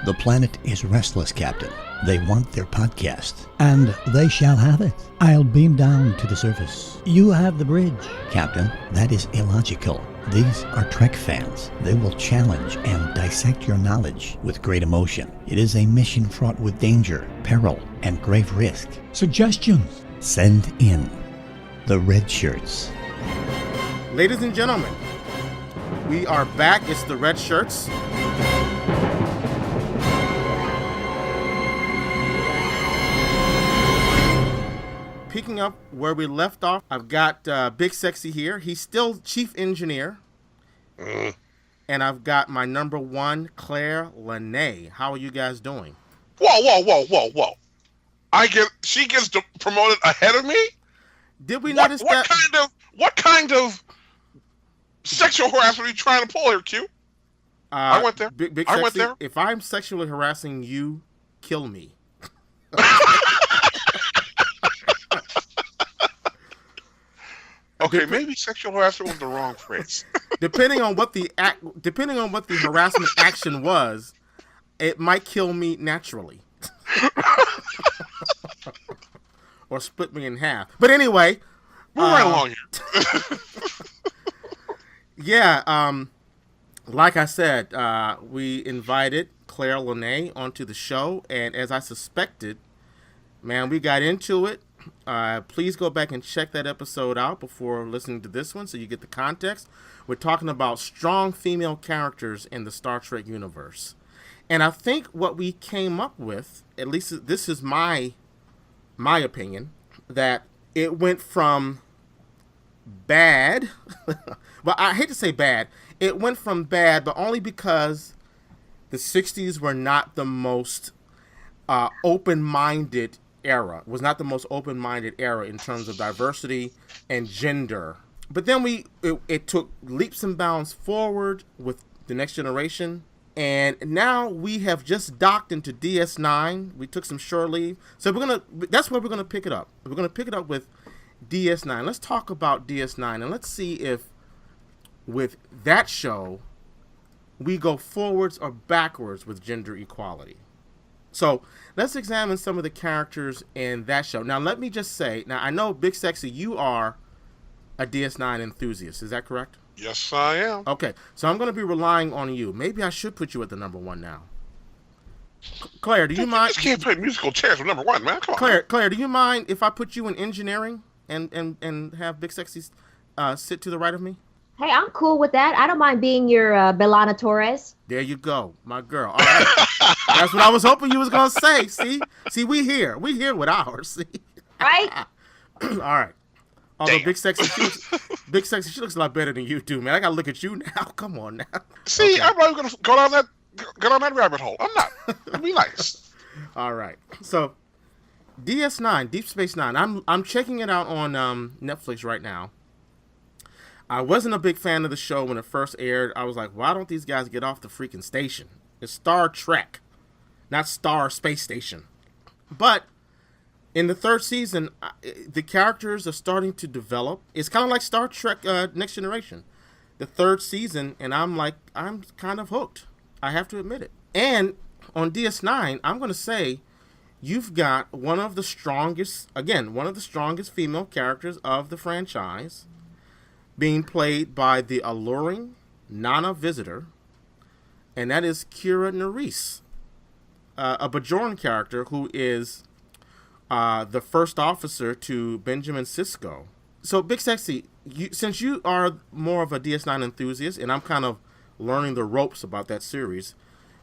The planet is restless, Captain. They want their podcast, and they shall have it. I'll beam down to the surface. You have the bridge. Captain, that is illogical. These are Trek fans. They will challenge and dissect your knowledge with great emotion. It is a mission fraught with danger, peril, and grave risk. Suggestions? Send in the red shirts. Ladies and gentlemen, we are back. It's the red shirts. Picking up where we left off, I've got Big Sexy here. He's still chief engineer. And I've got my number one, Claire Lanay. How are you guys doing? Whoa. She gets promoted ahead of me? Did we notice that? What kind of sexual harassment are you trying to pull here, Q? I went there. Big I Sexy, went there. If I'm sexually harassing you, kill me. Okay, maybe sexual harassment was the wrong phrase. Depending on what the harassment action was, it might kill me naturally. Or split me in half. But anyway, we're right along here. Yeah, like I said, we invited Claire Lanay onto the show, and as I suspected, man, we got into it. Please go back and check that episode out before listening to this one so you get the context. We're talking about strong female characters in the Star Trek universe. And I think what we came up with, at least this is my opinion, that it went from bad, but I hate to say bad, it went from bad, but only because the 60s were not the most open-minded era, was not the most open-minded era in terms of diversity and gender. But then it took leaps and bounds forward with The Next Generation, and now we have just docked into DS9. We took some shore leave, so that's where we're gonna pick it up. We're gonna pick it up with DS9. Let's talk about DS9, and let's see if with that show we go forwards or backwards with gender equality. So let's examine some of the characters in that show. Now, let me just say, I know, Big Sexy, you are a DS9 enthusiast. Is that correct? Yes, I am. Okay, so I'm going to be relying on you. Maybe I should put you at the number one now. Claire, do you mind? You just can't play musical chairs with number one, man. Come on. Claire, do you mind if I put you in engineering and have Big Sexy sit to the right of me? Hey, I'm cool with that. I don't mind being your Belana Torres. There you go, my girl. All right. That's what I was hoping you was going to say. See, we here with ours. See? Right? All right. Although Big Sexy, she looks a lot better than you do, man. I got to look at you now. Come on now. See, okay. I'm not going to go down that rabbit hole. I'm not. Be nice. All right. So, DS9, Deep Space Nine. I'm checking it out on Netflix right now. I wasn't a big fan of the show when it first aired. I was like, why don't these guys get off the freaking station? It's Star Trek, not Star Space Station. But in the third season, the characters are starting to develop. It's kind of like Star Trek Next Generation. The third season, and I'm kind of hooked. I have to admit it. And on DS9, I'm going to say you've got one of the strongest female characters of the franchise, being played by the alluring Nana Visitor, and that is Kira Nerys, a Bajoran character who is the first officer to Benjamin Sisko. So, Big Sexy, since you are more of a DS9 enthusiast, and I'm kind of learning the ropes about that series,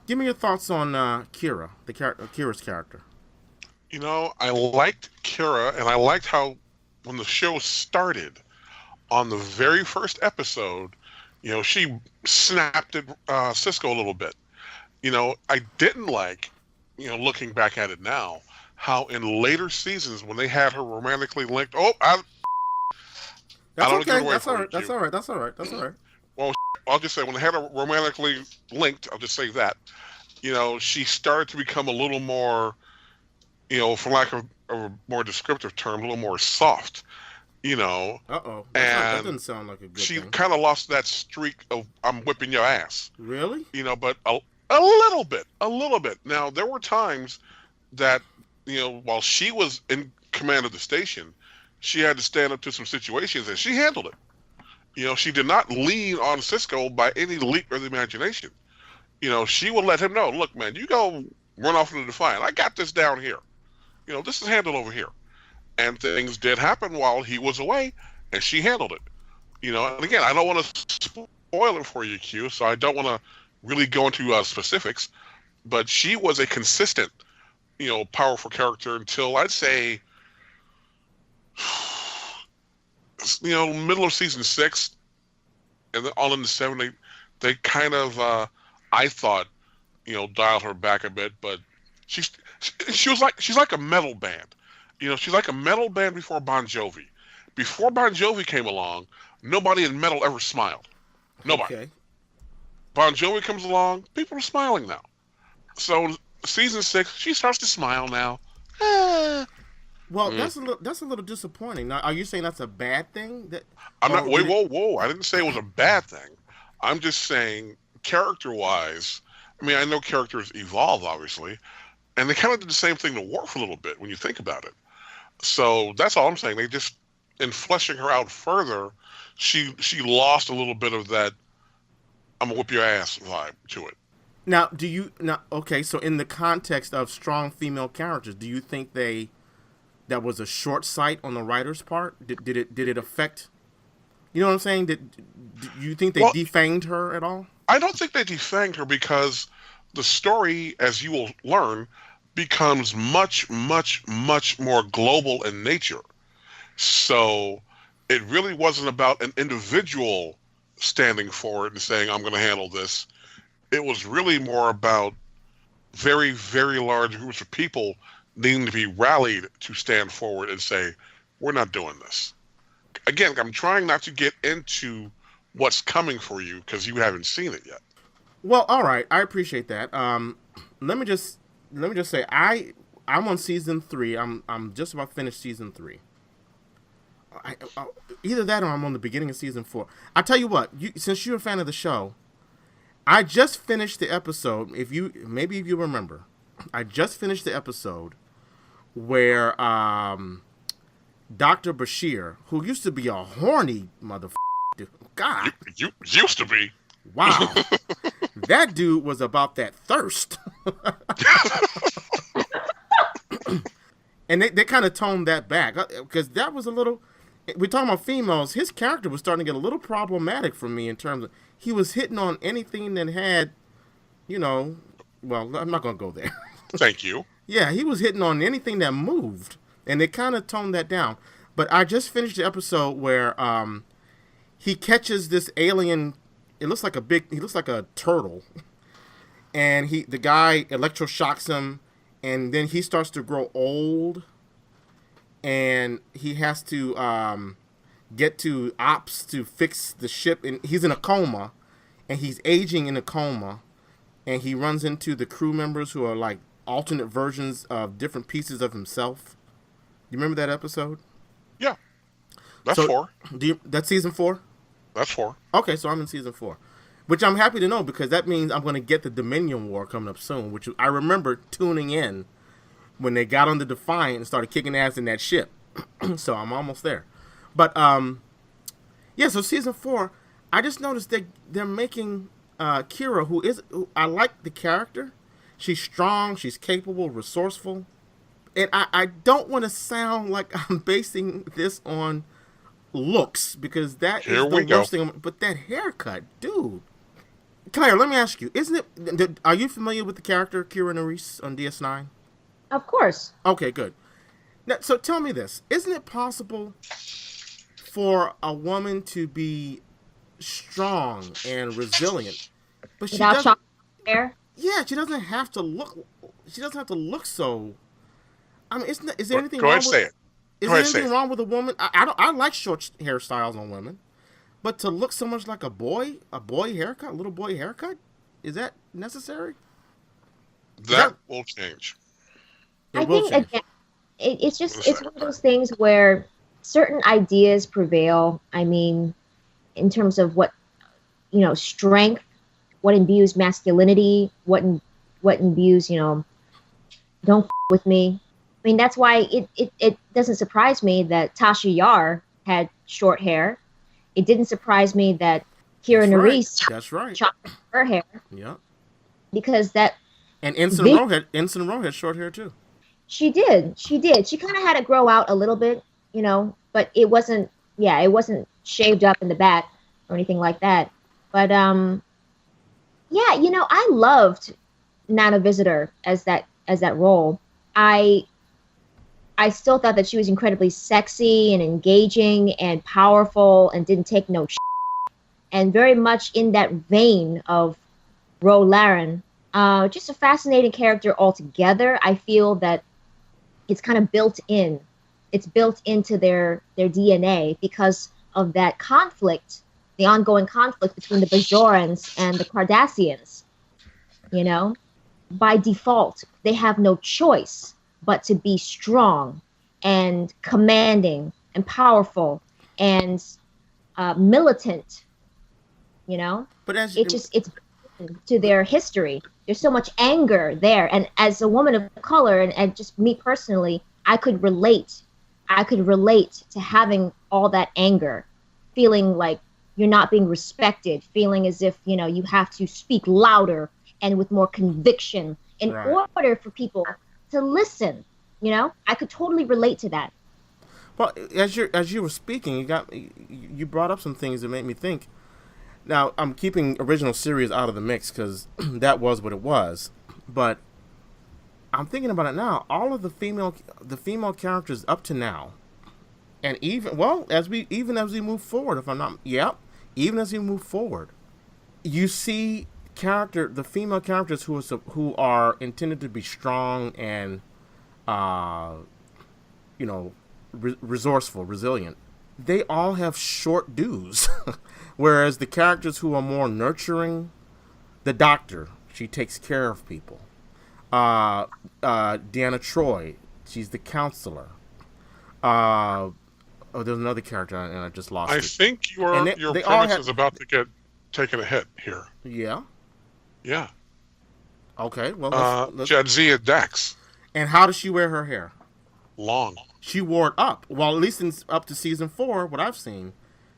give me your thoughts on Kira, Kira's character. You know, I liked Kira, and I liked how when the show started, on the very first episode, you know, she snapped at Sisko a little bit. You know, I didn't like, you know, looking back at it now, how in later seasons when they had her romantically linked. That's all right. Well, I'll just say when they had her romantically linked, I'll just say that, you know, she started to become a little more, you know, for lack of a more descriptive term, a little more soft. You know, that doesn't sound like a good she thing. kind of lost that streak of I'm whipping your ass. Really? You know, but A little bit. Now, there were times that, while she was in command of the station, she had to stand up to some situations, and she handled it. She did not lean on Sisko by any leap of the imagination. She would let him know, look, man, you go run off into the Defiant. I got this down here. This is handled over here. And things did happen while he was away, and she handled it. And again, I don't want to spoil it for you, Q, so I don't want to really go into specifics, but she was a consistent, powerful character until I'd say, middle of season 6, and then all in the 7, they kind of, I thought, dialed her back a bit, but she's like a metal band. She's like a metal band before Bon Jovi. Before Bon Jovi came along, nobody in metal ever smiled. Nobody. Okay. Bon Jovi comes along, people are smiling now. So season 6, she starts to smile now. Well, that's a little disappointing. Now, are you saying that's a bad thing? I'm not. Wait, whoa! I didn't say it was a bad thing. I'm just saying, character-wise. I mean, I know characters evolve, obviously, and they kind of did the same thing to Worf a little bit when you think about it. So that's all I'm saying. They just, in fleshing her out further, she lost a little bit of that I'm gonna whip your ass vibe to it. Now, okay, so in the context of strong female characters, do you think that was a short sight on the writer's part? Did it affect, you know what I'm saying? Do you think they defanged her at all? I don't think they defanged her, because the story, as you will learn, becomes much, much, much more global in nature. So it really wasn't about an individual standing forward and saying, I'm going to handle this. It was really more about very, very large groups of people needing to be rallied to stand forward and say, we're not doing this. Again, I'm trying not to get into what's coming for you because you haven't seen it yet. Well, all right. I appreciate that. Let me just say, I'm on season 3. I'm just about finished season 3. Either that or I'm on the beginning of season 4. I tell you what, since you're a fan of the show, I just finished the episode. If you remember, I just finished the episode where Dr. Bashir, who used to be a horny motherfucker, God, you used to be. Wow, that dude was about that thirst. And they kind of toned that back because that was a little. We're talking about females. His character was starting to get a little problematic for me in terms of he was hitting on anything that had, well, I'm not going to go there. Thank you. Yeah, he was hitting on anything that moved, and they kind of toned that down. But I just finished the episode where he catches this alien. He looks like a turtle, and the guy electroshocks him, and then he starts to grow old. And he has to get to ops to fix the ship. And he's in a coma, and he's aging in a coma. And he runs into the crew members who are like alternate versions of different pieces of himself. You remember that episode? Yeah. That's 4. That's season 4? That's 4. Okay, so I'm in season 4. Which I'm happy to know, because that means I'm going to get the Dominion War coming up soon. Which I remember tuning in when they got on the Defiant and started kicking ass in that ship. So I'm almost there. But, so season 4, I just noticed they're making Kira, who I like the character. She's strong, she's capable, resourceful. And I don't want to sound like I'm basing this on looks, because that is the worst thing. But that haircut, dude. Claire, let me ask you, are you familiar with the character Kira Nerys on DS9? Of course. Okay, good. Now, so tell me this. Isn't it possible for a woman to be strong and resilient, but she doesn't hair? Yeah, she doesn't have to look so. I mean, is there anything wrong with it? Is there anything wrong with a woman? I like short hairstyles on women, but to look so much like a little boy haircut, is that necessary? That will change. I think again, it's one of those things where certain ideas prevail. I mean, in terms of what strength what imbues masculinity, what imbues, don't with me. I mean, that's why it doesn't surprise me that Tasha Yar had short hair. It didn't surprise me that Kira Nerys chopped her hair. Yeah. Because that. And Ensign Ro had short hair too. She did. She kind of had it grow out a little bit, but it wasn't shaved up in the back or anything like that. But I loved Nana Visitor as that role. I still thought that she was incredibly sexy and engaging and powerful and didn't take no shit. And very much in that vein of Ro Laren. Just a fascinating character altogether. I feel that it's kind of built in. It's built into their DNA because of that conflict, the ongoing conflict between the Bajorans and the Cardassians. By default, they have no choice but to be strong and commanding and powerful and militant. But it's to their history. There's so much anger there, and as a woman of color, and just me personally, I could relate to having all that anger, feeling like you're not being respected, feeling as if you have to speak louder and with more conviction in order for people to listen. I could totally relate to that. Well, as you were speaking, you brought up some things that made me think. Now, I'm keeping original series out of the mix because that was what it was. But I'm thinking about it now. All of the female characters up to now, and even as we move forward, even as we move forward, you see the female characters who are intended to be strong and resourceful, resilient. They all have short dues. Whereas the characters who are more nurturing, the doctor, she takes care of people. Deanna Troi, she's the counselor. There's another character, and I just lost it. I think your premise is about to get taken a hit here. Yeah? Yeah. Okay, well, let's... Jadzia Dax. And how does she wear her hair? Long. She wore it up. Well, at least up to season 4, what I've seen,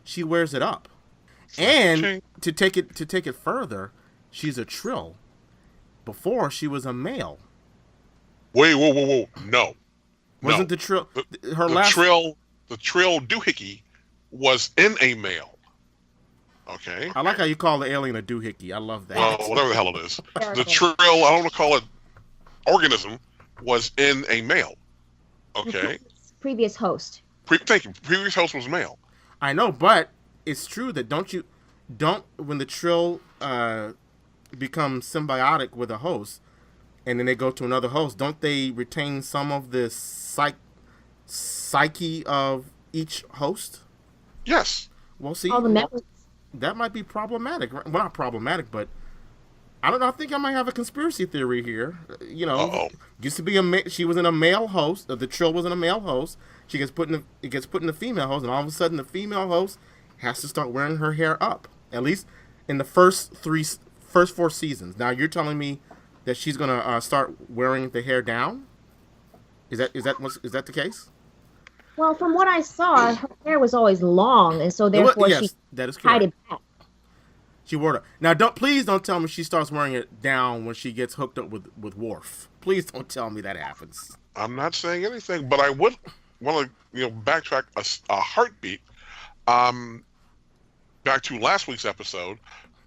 she wears it up. And to take it further, she's a Trill. Before she was a male. Wait, whoa! No, wasn't the Trill the Trill doohickey was in a male. Okay. I like how you call the alien a doohickey. I love that. Well, whatever the hell it is, the Trill, I don't want to call it organism, was in a male. Okay. Previous host. Thank you. Previous host was male. I know, but it's true that when the Trill become symbiotic with a host, and then they go to another host, don't they retain some of the psyche of each host? Yes. Well, see, all the memories. That might be problematic. Well, not problematic, but I don't know. I think I might have a conspiracy theory here. Used to be she was in a male host. The Trill was in a male host. It gets put in the female host, and all of a sudden the female host has to start wearing her hair up. At least in the first 4 seasons. Now you're telling me that she's gonna start wearing the hair down? Is that the case? Well, from what I saw, her hair was always long, and so therefore she tied it back. She wore it. Now, please don't tell me she starts wearing it down when she gets hooked up with Worf. Please don't tell me that happens. I'm not saying anything, but I would want to backtrack a heartbeat. Back to last week's episode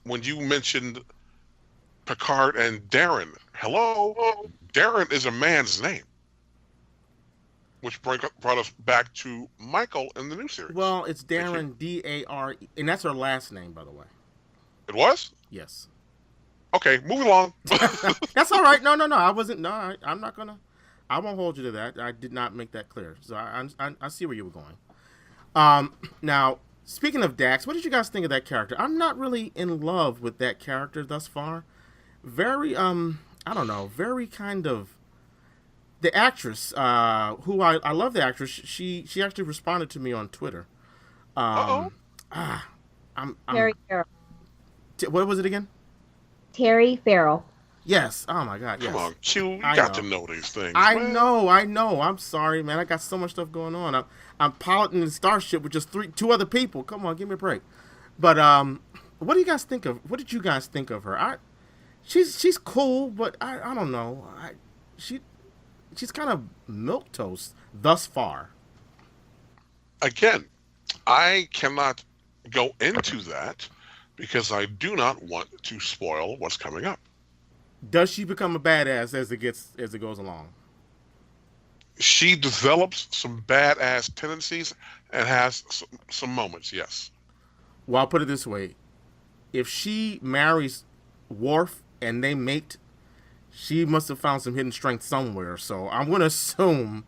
when you mentioned Picard and Darren. Hello, Darren is a man's name, which brought us back to Michael in the new series. Well, it's Darren, Dare, and that's her last name, by the way. It was? Yes. Okay, moving along. That's all right. No. I wasn't. No, I'm not gonna. I won't hold you to that. I did not make that clear. So I see where you were going. Now, speaking of Dax, what did you guys think of that character? I'm not really in love with that character thus far. Very I don't know. Very kind of. The actress, who I love the actress. She actually responded to me on Twitter. Very terrible. What was it again? Terry Farrell. Yes. Oh my God. Yes. Come on, Q. You I got know. to know these things. I man. know. I'm sorry, man. I got so much stuff going on. I'm piloting the starship with just two other people. Come on, give me a break. But what do you guys think of? What did you guys think of her? She's cool, but I don't know. She's kind of milquetoast thus far. Again, I cannot go into that because I do not want to spoil what's coming up. Does she become a badass as it goes along? She develops some badass tendencies and has some moments, yes. Well, I'll put it this way: if she marries Worf and they mate, she must have found some hidden strength somewhere. So I'm going to assume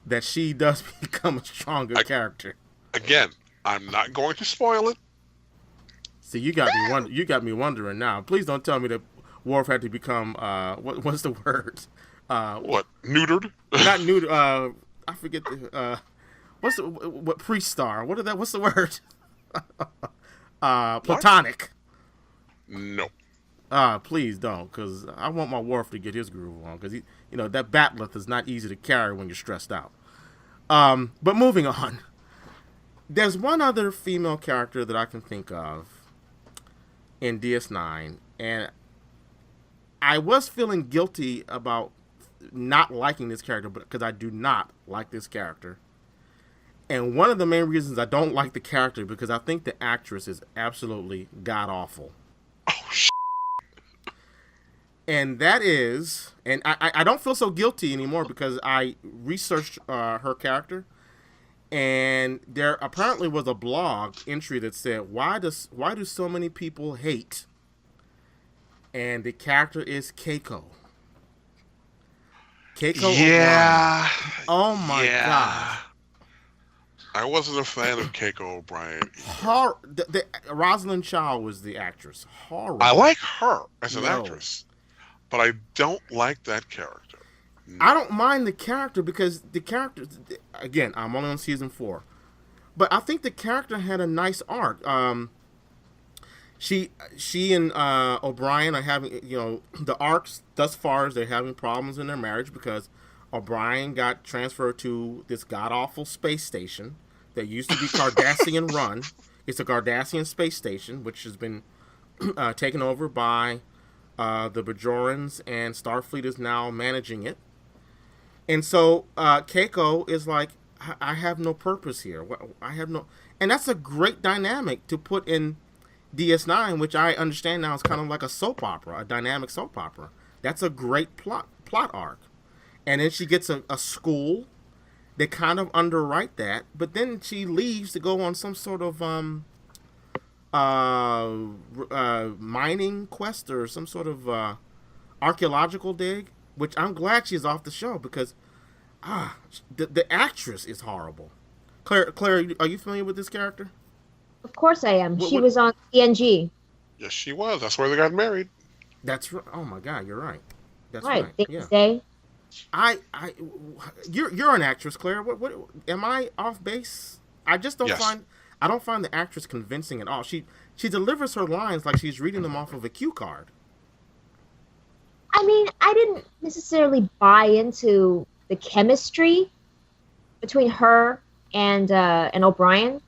that she does become a stronger character. Again, I'm not going to spoil it. See, you got me wondering now. Please don't tell me that Worf had to become what's the word? What, neutered? Not neutered. I forget the what priest star? What's the word? Platonic. No. Please don't, because I want my Worf to get his groove on, because that batleth is not easy to carry when you're stressed out. But moving on, there's one other female character that I can think of in DS9, and I was feeling guilty about not liking this character, because I do not like this character. And one of the main reasons I don't like the character because I think the actress is absolutely god awful. Oh, shit. And that is, and I don't feel so guilty anymore because I researched her character, and there apparently was a blog entry that said, why do so many people hate? And the character is Keiko. Keiko Yeah. O'Brien. Oh my God. I wasn't a fan of Keiko O'Brien. The Rosalind Chow was the actress. Horrible. I like her as an actress, but I don't like that character. No. I don't mind the character because the character, again, I'm only on season 4, but I think the character had a nice arc. She and O'Brien are having, the arcs thus far is they're having problems in their marriage because O'Brien got transferred to this god-awful space station that used to be Cardassian run. It's a Cardassian space station, which has been taken over by the Bajorans, and Starfleet is now managing it. And so Keiko is like, I have no purpose here. And that's a great dynamic to put in DS9, which I understand now is kind of like a soap opera, a dynamic soap opera. That's a great plot arc. And then she gets a school. They kind of underwrite that, but then she leaves to go on some sort of mining quest or some sort of archaeological dig, which I'm glad she's off the show because the actress is horrible. Claire, are you familiar with this character? Of course I am. She was on TNG. Yes, she was. That's where they got married. That's right. Oh my God, you're right. That's right. right. Things Day. You're an actress, Claire. What am I off base? I just don't find the actress convincing at all. She delivers her lines like she's reading them off of a cue card. I mean, I didn't necessarily buy into the chemistry between her and O'Brien.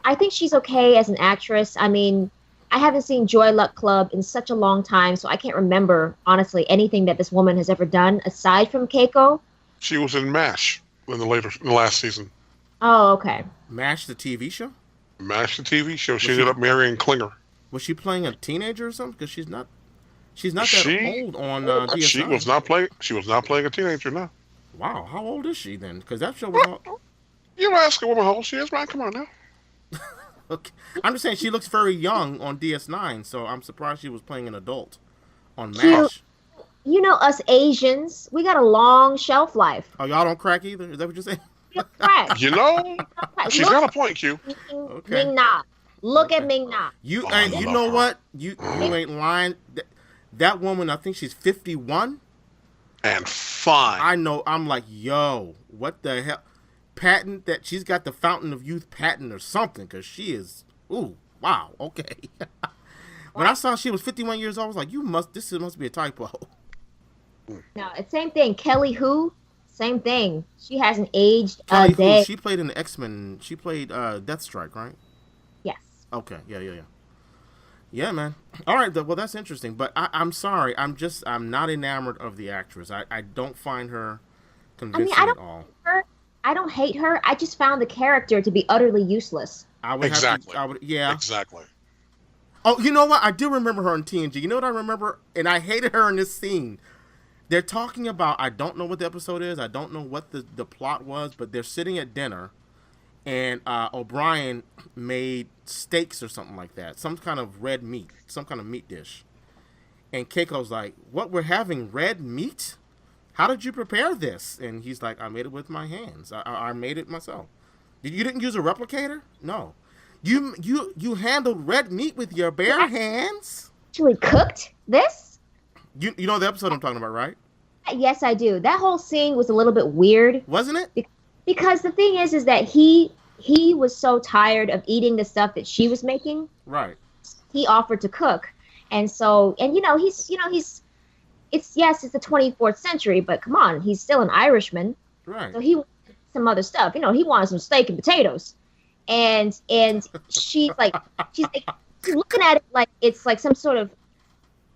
I think she's okay as an actress. I mean, I haven't seen Joy Luck Club in such a long time, so I can't remember, honestly, anything that this woman has ever done aside from Keiko. She was in MASH in the last season. Oh, okay. MASH, the TV show? MASH, the TV show. She ended up marrying Klinger. Was she playing a teenager or something? Because she's not that old on DS9. She was not playing a teenager, no. Wow, how old is she then? Because that show was all... You ask a woman how old she is, man. Come on now. Okay. I'm just saying she looks very young on DS9, so I'm surprised she was playing an adult on MASH. You know us Asians, we got a long shelf life. Oh, y'all don't crack either? Is that what you're saying? Crack. You know, she's got a point, Q. Okay. Ming Na. Look at Ming Na. You know what? You ain't lying. That woman, I think she's 51. And fine. I know. I'm like, yo, what the hell? Patent that she's got the Fountain of Youth patent or something, because she is, ooh, wow, okay. When I saw she was 51 years old, I was like, this must be a typo. No, it's same thing. Kelly who? Same thing. She hasn't aged Kelly a day. who? She played in the X-Men. She played Deathstrike, right? Yes. Okay. Yeah. Yeah, man. All right. Well, that's interesting. But I'm sorry. I'm not enamored of the actress. I don't find her convincing at all. I don't hate her. I just found the character to be utterly useless. Exactly. Yeah. Exactly. Oh, you know what? I do remember her in TNG. You know what I remember? And I hated her in this scene. They're talking about, I don't know what the episode is. I don't know what the plot was, but they're sitting at dinner, and O'Brien made steaks or something like that. Some kind of red meat. Some kind of meat dish. And Keiko's like, what, we're having red meat? How did you prepare this? And he's like, I made it with my hands. I made it myself. You didn't use a replicator? No. You handled red meat with your bare hands? Actually cooked this? You know the episode I'm talking about, right? Yes, I do. That whole scene was a little bit weird. Wasn't it? Because the thing is that he was so tired of eating the stuff that she was making. Right. He offered to cook. And so, and it's the 24th century, but come on, he's still an Irishman. Right. So he wanted some other stuff. He wanted some steak and potatoes. And she's looking at it like it's like some sort of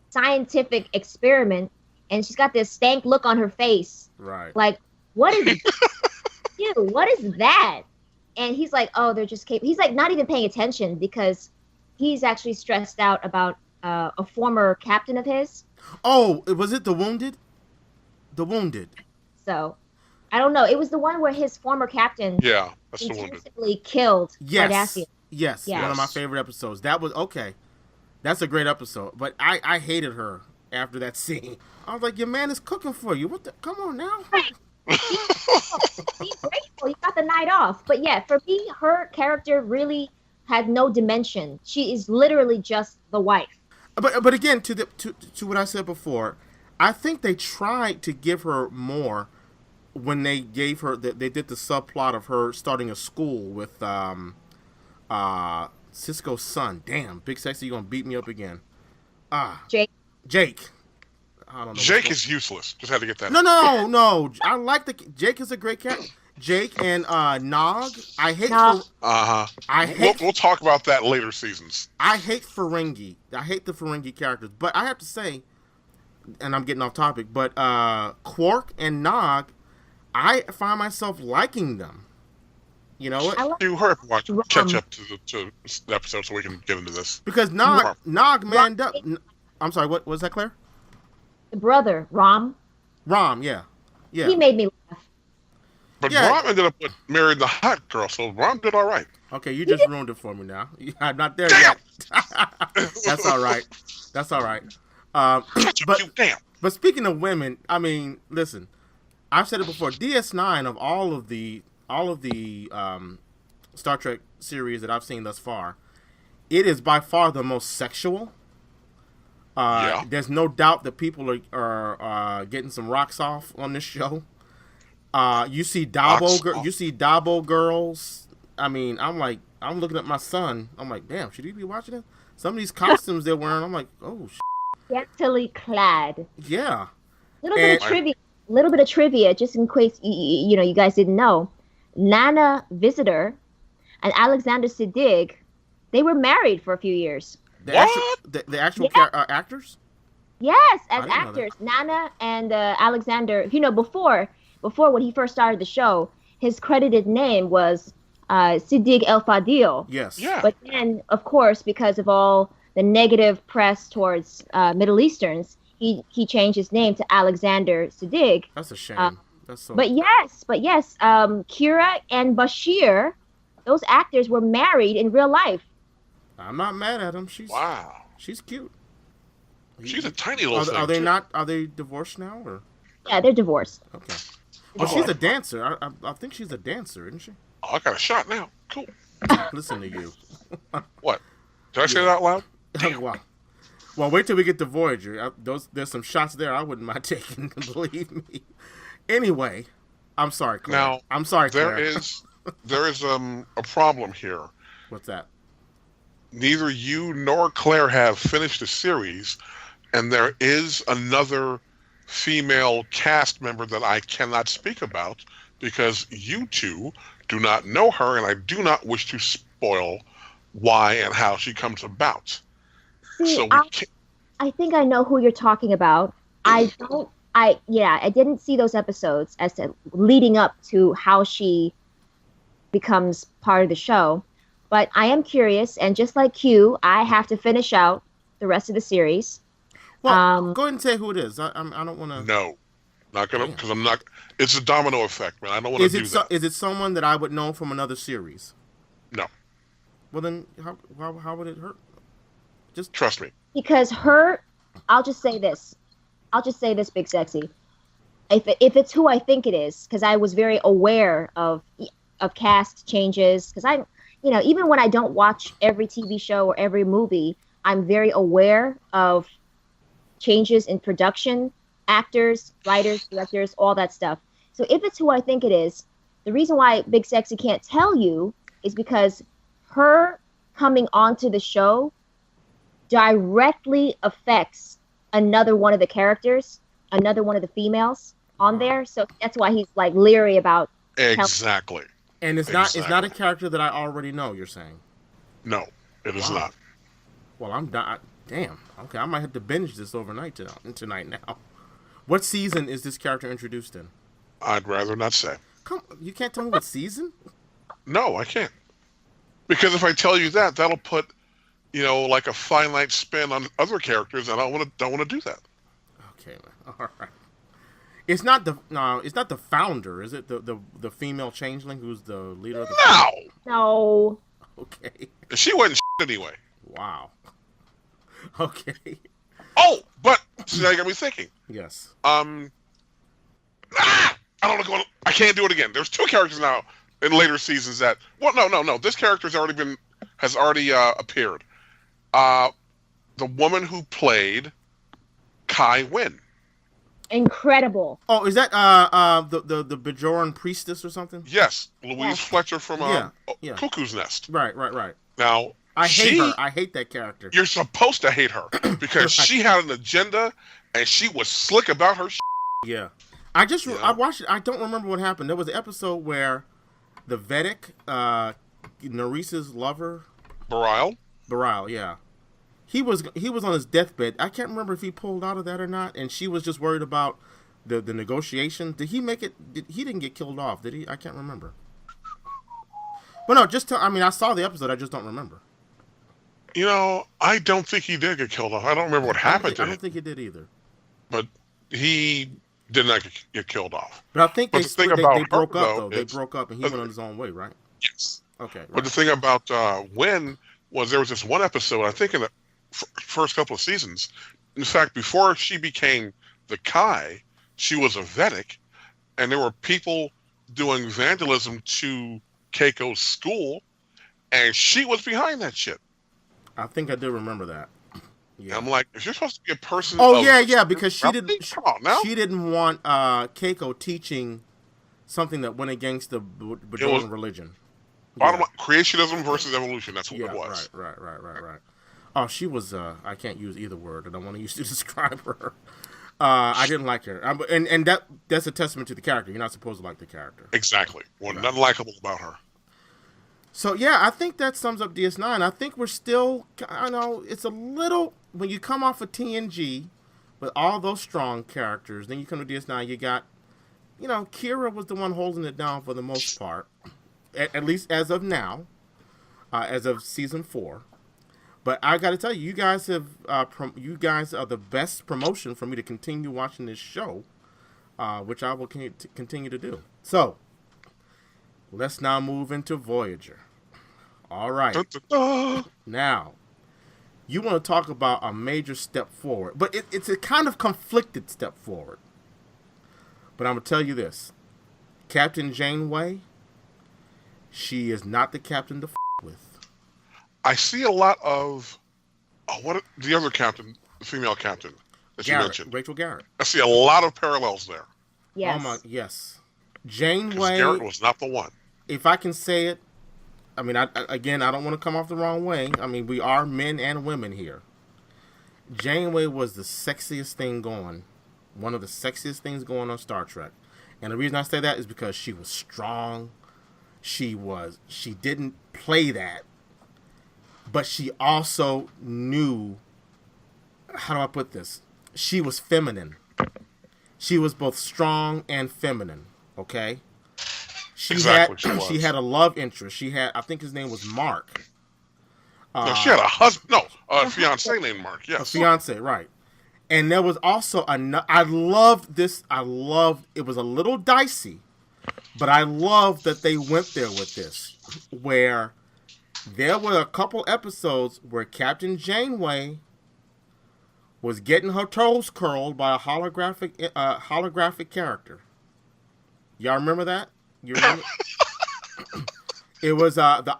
scientific experiment, and she's got this stank look on her face. Right. Like, what is what is that? And he's like, oh, they're just he's like not even paying attention because he's actually stressed out about a former captain of his. Oh, was it the Wounded? The Wounded. So, I don't know. It was the one where his former captain That's the Wounded. intentionally killed Cardassian. Yes, one of my favorite episodes. That was okay. That's a great episode. But I hated her after that scene. I was like, your man is cooking for you. What the? Come on now. Right. Be grateful. You got the night off. But yeah, for me, her character really had no dimension. She is literally just the wife. But again, to what I said before, I think they tried to give her more when they gave her they did the subplot of her starting a school with Cisco's son. Damn, Big Sexy, you gonna beat me up again? Jake. I don't know. Jake is useless. Just had to get that. No. I like Jake is a great character. Jake and Nog. I hate. We'll talk about that later seasons. I hate Ferengi. I hate the Ferengi characters. But I have to say, and I'm getting off topic, but Quark and Nog, I find myself liking them. You know what? You hurry up and catch up to the episode so we can get into this. Because Nog manned up. I'm sorry. What was that, Claire? The brother, Rom, yeah. He made me laugh. But Rom ended up marrying the hot girl, so Rom did all right. Okay, you just ruined it for me now. I'm not there yet. That's all right. But speaking of women, I mean, listen, I've said it before. DS9 of all of the Star Trek series that I've seen thus far, it is by far the most sexual. There's no doubt that people are getting some rocks off on this show. You see Dabo girls. I mean, I'm looking at my son. I'm like, damn, should he be watching it? Some of these costumes they're wearing, I'm like, oh, Scantily clad. Yeah. Little bit of trivia, just in case you guys didn't know. Nana Visitor and Alexander Siddig, they were married for a few years. The actual actors? Yes, as actors. Nana and Alexander, before when he first started the show, his credited name was Siddig El Fadil. Yes. Yeah. But then, of course, because of all the negative press towards Middle Easterns, he changed his name to Alexander Siddig. That's a shame. But yes, Kira and Bashir, those actors were married in real life. I'm not mad at him. She's cute. She's a tiny little thing. Are they not? Are they divorced now? Or? Yeah, they're divorced. Okay. Well, she's a dancer. I think she's a dancer, isn't she? Oh, I got a shot now. Cool. Listen to you. What? Did I say that out loud? Wow. Well, wait till we get to Voyager. There's some shots there I wouldn't mind taking. Believe me. Anyway, I'm sorry, Claire. Now, I'm sorry, Claire. There is a problem here. What's that? neither you nor Claire have finished the series, and there is another female cast member that I cannot speak about because you two do not know her, and I do not wish to spoil why and how she comes about. See, So I think I know who you're talking about. I didn't see those episodes as to leading up to how she becomes part of the show. But I am curious, and just like Q, I have to finish out the rest of the series. Well, go ahead and say who it is. I don't want to. No, not gonna, because I'm not. It's a domino effect, man. I don't want to do that. Is it someone that I would know from another series? No. Well, then how would it hurt? Just trust me. Because I'll just say this, Big Sexy. If it's who I think it is, because I was very aware of cast changes, because even when I don't watch every TV show or every movie, I'm very aware of changes in production, actors, writers, directors, all that stuff. So if it's who I think it is, the reason why Big Sexy can't tell you is because her coming onto the show directly affects another one of the characters, another one of the females on there. So that's why he's like leery about exactly. And it's not a character that I already know, you're saying? No, it is not. Well, I'm not. Damn. Okay, I might have to binge this overnight tonight now. What season is this character introduced in? I'd rather not say. You can't tell me what season? No, I can't. Because if I tell you that, that'll put, like a finite spin on other characters, and I don't want to do that. Okay, all right. It's not the founder, is it? The female changeling who's the leader of the No. Okay. She wasn't anyway. Wow. Okay. Oh, but see, that got me thinking. Yes. I don't know. I can't do it again. There's two characters now in later seasons that. Well, no. This character has already appeared. The woman who played Kai Wynn. Incredible. Oh, is that the Bajoran priestess or something? Yes, Louise Fletcher from Cuckoo's Nest. Right. Now I hate her. I hate that character. You're supposed to hate her because she had an agenda and she was slick about her. Yeah, I watched it. I don't remember what happened. There was an episode where the Vedic, Neresa's lover, Bareil, yeah. He was on his deathbed. I can't remember if he pulled out of that or not, and she was just worried about the negotiation. Did he make it? He didn't get killed off, did he? I can't remember. But no, I saw the episode. I just don't remember. I don't think he did get killed off. I don't remember what happened to him. I don't think he did either. But he did not get killed off. But I think they broke up, though. They broke up, and he went on his own way, right? Yes. Okay. Right. But the thing about Wynn was there was this one episode, I think in the first couple of seasons. In fact, before she became the Kai, she was a Vedic, and there were people doing vandalism to Keiko's school, and she was behind that shit. I think I do remember that. Yeah. I'm like, if you're supposed to be a person. Oh yeah, because she didn't. Come on now. She didn't want Keiko teaching something that went against the Bajoran religion. Bottom line, creationism versus evolution. That's what it was. Right. Oh, she was. I can't use either word. I don't want to use to describe her. I didn't like her, and that's a testament to the character. You're not supposed to like the character. Exactly. Well, nothing likable about her. So yeah, I think that sums up DS9. I think we're still. I know it's a little when you come off of TNG with all those strong characters, then you come to DS9. You got, Kira was the one holding it down for the most part, at least as of now, as of season 4. But I got to tell you, you guys are the best promotion for me to continue watching this show, which I will continue to do. So, let's now move into Voyager. All right. Now, you want to talk about a major step forward, but it's a kind of conflicted step forward. But I'm going to tell you this. Captain Janeway, she is not the captain to with. I see a lot of the other captain, the female captain that you mentioned, Rachel Garrett. I see a lot of parallels there. Yes. Yes. Janeway. Garrett was not the one. If I can say it, I mean, again, I don't want to come off the wrong way. I mean, we are men and women here. Janeway was the sexiest thing going. One of the sexiest things going on Star Trek. And the reason I say that is because she was strong. She didn't play that. But she also knew, how do I put this? She was feminine. She was both strong and feminine. Okay? She had a love interest. I think his name was Mark. No, she had a husband. No, a fiance named Mark. Yes, a fiance, right? And there was also I loved this. It was a little dicey, but I loved that they went there with this, where there were a couple episodes where Captain Janeway was getting her toes curled by a holographic character. Y'all remember that? You remember? It was the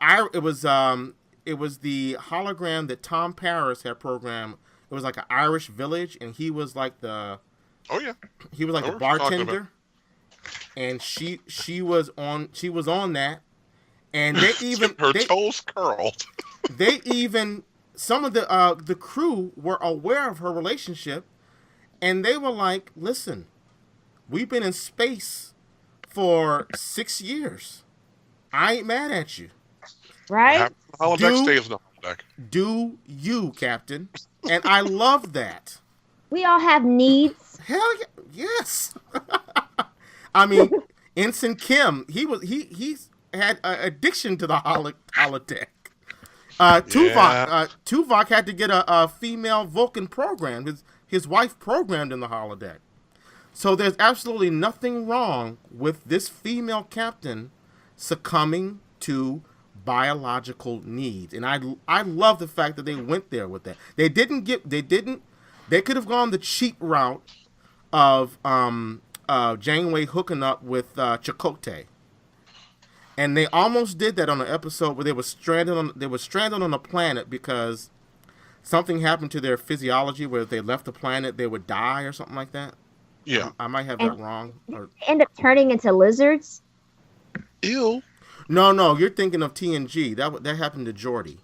hologram that Tom Paris had programmed. It was like an Irish village, and he was like the the bartender, and she was on that, and they even her toes curled. They even, some of the crew were aware of her relationship, and they were like, "Listen, we've been in space for 6 years. I ain't mad at you. Right? Holodeck stays on the holodeck. Do you, Captain?" And I love that. We all have needs. Hell yeah, yes. I mean, Ensign Kim, he had addiction to the holodeck. Tuvok had to get a female Vulcan program. His wife programmed in the holodeck. So there's absolutely nothing wrong with this female captain succumbing to biological needs. And I love the fact that they went there with that. They could have gone the cheap route of Janeway hooking up with Chakotay. And they almost did that on an episode where they were stranded on a planet because something happened to their physiology where if they left the planet they would die or something like that. Yeah. I might have that wrong. End up turning into lizards. Ew. No, you're thinking of TNG. That happened to Geordi.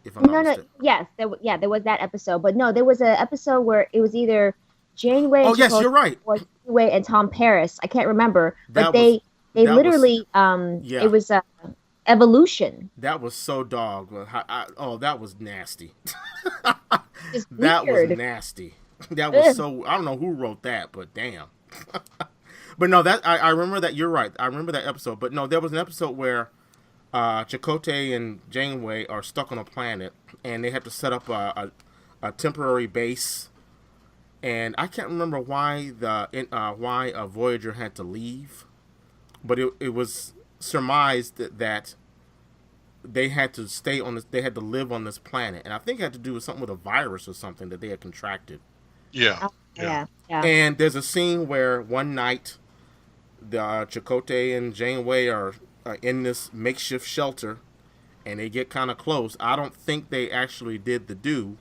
If I'm not mistaken. Yes, there was that episode, but no, there was an episode where it was either Janeway. Oh yes, you're right. Or Janeway and Tom Paris. I can't remember, but they literally it was evolution. That was so dog. That was nasty. Was nasty. That was so. I don't know who wrote that, but damn. But no, that I remember that. You're right. I remember that episode. But no, there was an episode where Chakotay and Janeway are stuck on a planet, and they have to set up a temporary base. And I can't remember why why Voyager had to leave, but it was surmised that they had to stay on this. They had to live on this planet, and I think it had to do with something with a virus or something that they had contracted. Yeah. And there's a scene where one night, the Chakotay and Janeway are in this makeshift shelter, and they get kind of close. I don't think they actually did the do,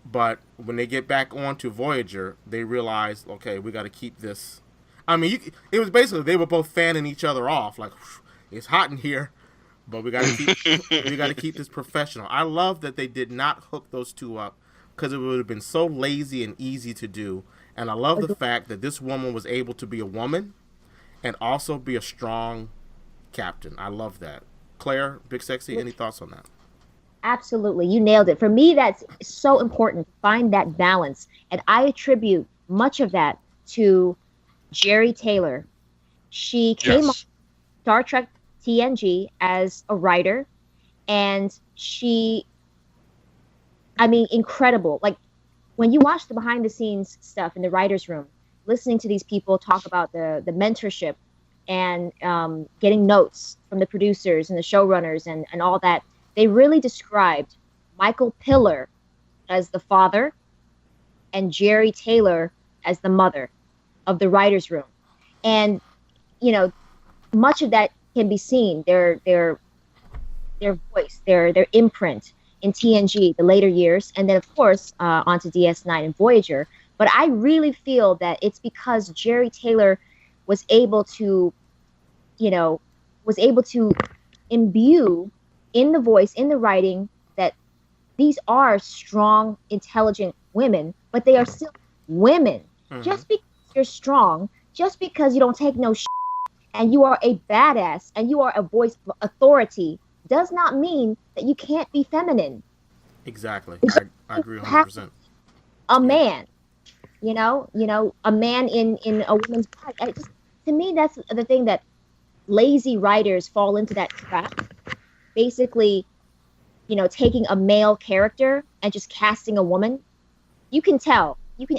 but when they get back onto Voyager, they realize, okay, we got to keep this. I mean, it was basically they were both fanning each other off, like it's hot in here, but we got to keep this professional. I love that they did not hook those two up, because it would have been so lazy and easy to do. And I love the fact that this woman was able to be a woman and also be a strong captain. I love that. Claire, Big Sexy, any thoughts on that? Absolutely. You nailed it. For me, that's so important to find that balance. And I attribute much of that to Jeri Taylor. She came on Star Trek TNG as a writer, and incredible. Like, when you watch the behind the scenes stuff in the writer's room, listening to these people talk about the mentorship and getting notes from the producers and the showrunners and all that, they really described Michael Piller as the father and Jeri Taylor as the mother of the writer's room. And, much of that can be seen, their voice, their imprint in TNG, the later years, and then of course onto DS9 and Voyager. But I really feel that it's because Jeri Taylor was able to imbue in the voice, in the writing, that these are strong, intelligent women, but they are still women. Just because you're strong, just because you don't take no shit, and you are a badass, and you are a voice of authority, does not mean that you can't be feminine. Exactly. I agree 100%. A man, a man in a woman's body. To me, that's the thing, that lazy writers fall into that trap. Basically, taking a male character and just casting a woman. You can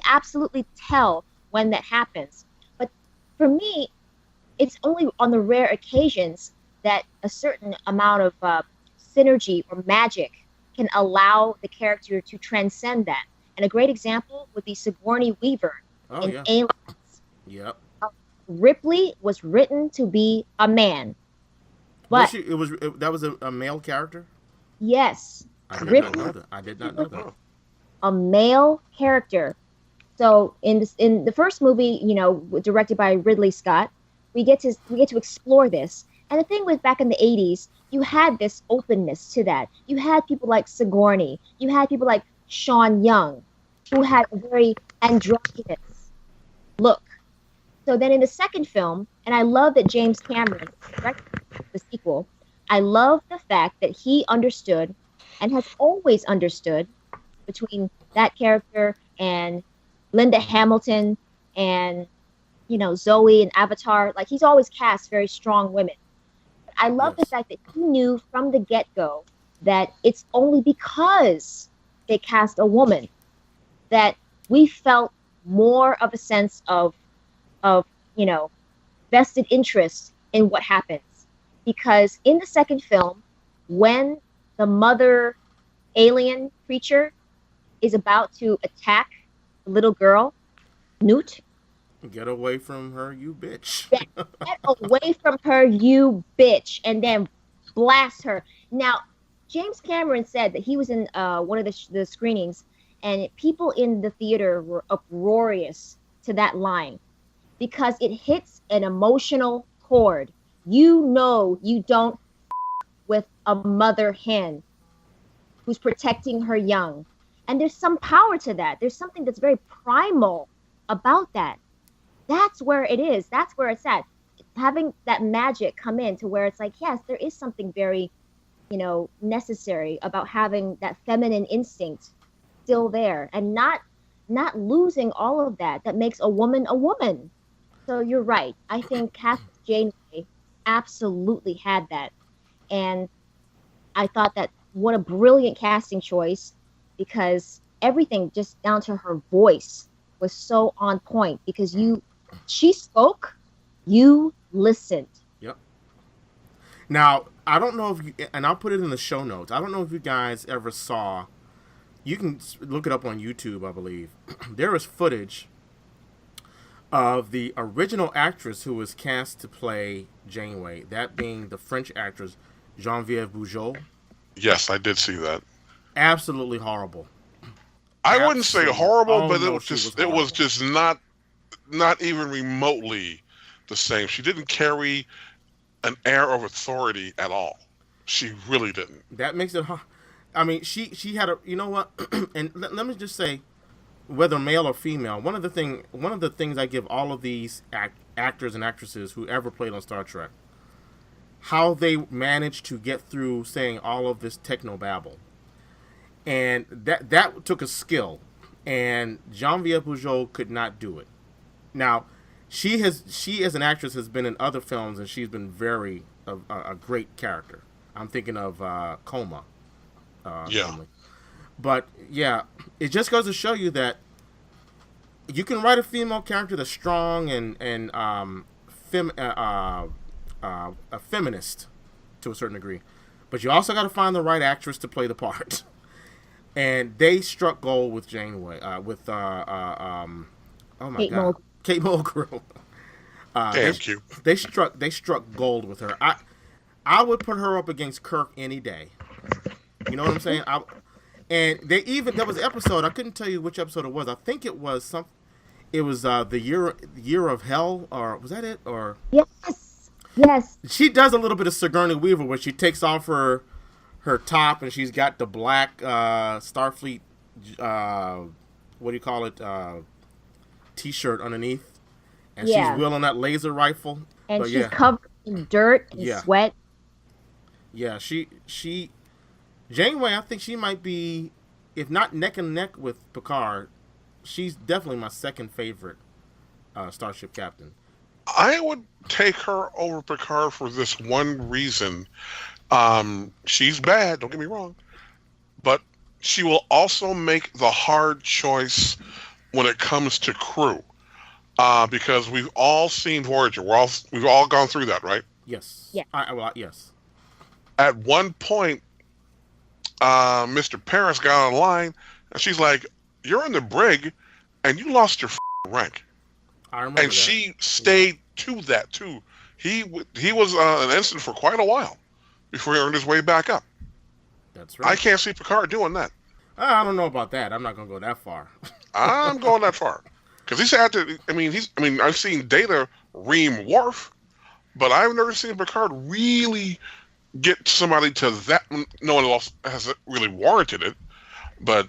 absolutely tell when that happens. But for me, it's only on the rare occasions that a certain amount of synergy or magic can allow the character to transcend that. And a great example would be Sigourney Weaver in Aliens. Yep. Ripley was written to be a man, but that was a male character. Yes, I did not know that. A male character. So in the first movie, directed by Ridley Scott, we get to explore this. And the thing with back in the 80s, you had this openness to that. You had people like Sigourney. You had people like Sean Young, who had a very androgynous look. So then in the second film, and I love that James Cameron directed the sequel, I love the fact that he understood and has always understood between that character and Linda Hamilton and, Zoe and Avatar. Like, he's always cast very strong women. But I love the fact that he knew from the get-go that it's only because they cast a woman that we felt more of a sense of vested interest in what happens. Because in the second film, when the mother alien creature is about to attack the little girl, Newt. Get away from her, you bitch. Get away from her, you bitch. And then blast her. Now, James Cameron said that he was in one of the screenings, and people in the theater were uproarious to that line because it hits an emotional chord. You don't with a mother hen who's protecting her young. And there's some power to that. There's something that's very primal about that. That's where it is. That's where it's at. Having that magic come in to where it's like, yes, there is something very, necessary about having that feminine instinct still there and not losing all of that makes a woman a woman. So you're right. I think Capt. Janeway absolutely had that. And I thought that what a brilliant casting choice, because everything just down to her voice was so on point, because she spoke, you listened. Yep. Now, I don't know if you, and I'll put it in the show notes, I don't know if you guys ever saw, you can look it up on YouTube, I believe. There is footage of the original actress who was cast to play Janeway, that being the French actress Genevieve Bujold. Yes, I did see that. Absolutely horrible. I wouldn't say horrible, but it was just not even remotely the same. She didn't carry an air of authority at all. She really didn't. That makes it hard. I mean, she had a, you know what? And let me just say, whether male or female, one of the things I give all of these actors and actresses who ever played on Star Trek, how they managed to get through saying all of this techno babble, and that took a skill, and Genevieve Bujold could not do it. Now, she as an actress has been in other films, and she's been very a great character. I'm thinking of Coma. Family. But yeah, it just goes to show you that you can write a female character that's strong and a feminist to a certain degree, but you also got to find the right actress to play the part. And they struck gold with Janeway, with Kate Mulgrew. Damn, they struck gold with her. I would put her up against Kirk any day. You know what I'm saying? And there was an episode, I couldn't tell you which episode it was. I think it was the year of hell, or was that it? Or yes. Yes. She does a little bit of Sigourney Weaver where she takes off her top and she's got the black Starfleet what do you call it t-shirt underneath, and she's Yeah. wielding that laser rifle. And But she's covered in dirt and Yeah. sweat. Yeah, she Janeway, I think she might be, if not neck and neck with Picard, she's definitely my second favorite starship captain. I would take her over Picard for this one reason. She's bad, don't get me wrong, but she will also make the hard choice when it comes to crew. Because we've all seen Voyager. We've all gone through that, right? Yes. Yeah. Yes. At one point, Mr. Paris got online, and she's like, "You're in the brig, and you lost your rank." I remember And that. she stayed to that too. He was an ensign for quite a while before he earned his way back up. That's right. I can't see Picard doing that. I don't know about that. I'm not gonna go that far. I'm going that far because he's had to. I've seen Data ream Worf, but I've never seen Picard really get somebody to that. No one else has really warranted it, but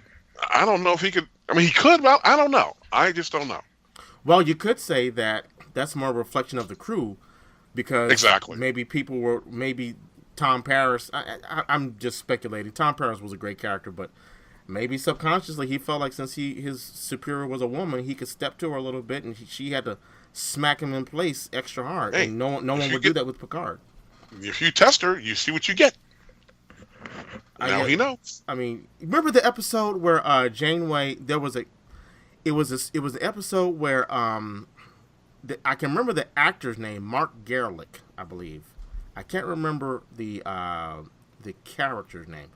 I don't know if he could. I mean, he could, but I don't know. I just don't know. Well, you could say that that's more a reflection of the crew, because Exactly. maybe Tom Paris. I'm just speculating. Tom Paris was a great character, but maybe subconsciously he felt like since his superior was a woman, he could step to her a little bit, and she had to smack him in place extra hard. Hey, And no one would do that with Picard. If you test her, you see what you get. Now he knows. I mean, remember the episode where Janeway? It was an episode where I can remember the actor's name, Mark Gerlich, I believe. I can't remember the character's name.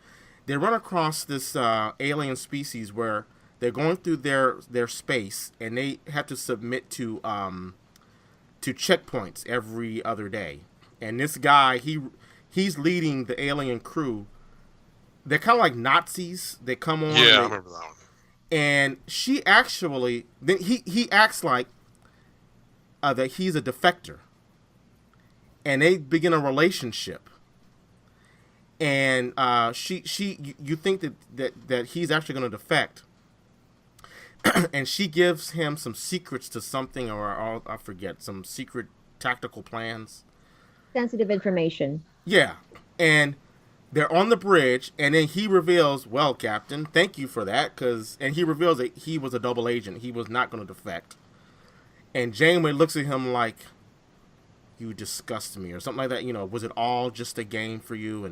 They run across this alien species where they're going through their space, and they have to submit to checkpoints every other day. And this guy, he's leading the alien crew. They're kind of like Nazis. They come on. Yeah, I remember that one. And she actually, then he acts like that he's a defector, and they begin a relationship. And you think that he's actually going to defect, and she gives him some secrets to something, or I forget, some secret tactical plans. Sensitive information. Yeah, and they're on the bridge, and then he reveals, "Well, Captain, thank you for that," and he reveals that he was a double agent. He was not going to defect. And Janeway looks at him like, "You disgust me," or something like that. Was it all just a game for you?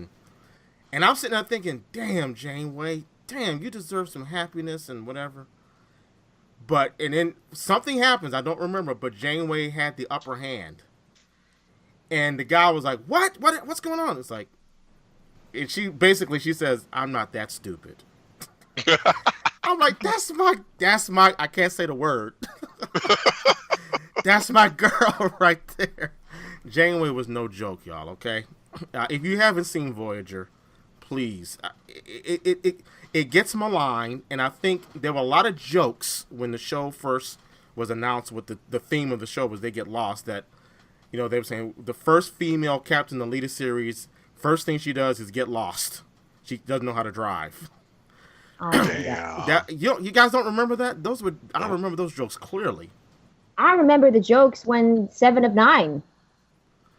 And I'm sitting there thinking, "Damn, Janeway, damn, you deserve some happiness and whatever." And then something happens. I don't remember, but Janeway had the upper hand. And the guy was like, What's going on?" It's like, and she says, "I'm not that stupid." I'm like, that's my, I can't say the word. That's my girl right there. Janeway was no joke, y'all, okay? If you haven't seen Voyager, please. It gets maligned, and I think there were a lot of jokes when the show first was announced. With the theme of the show was they get lost. That they were saying the first female captain to lead a series, first thing she does is get lost. She doesn't know how to drive. Oh, Damn. That you guys don't remember that? I remember those jokes clearly. I remember the jokes when 7 of 9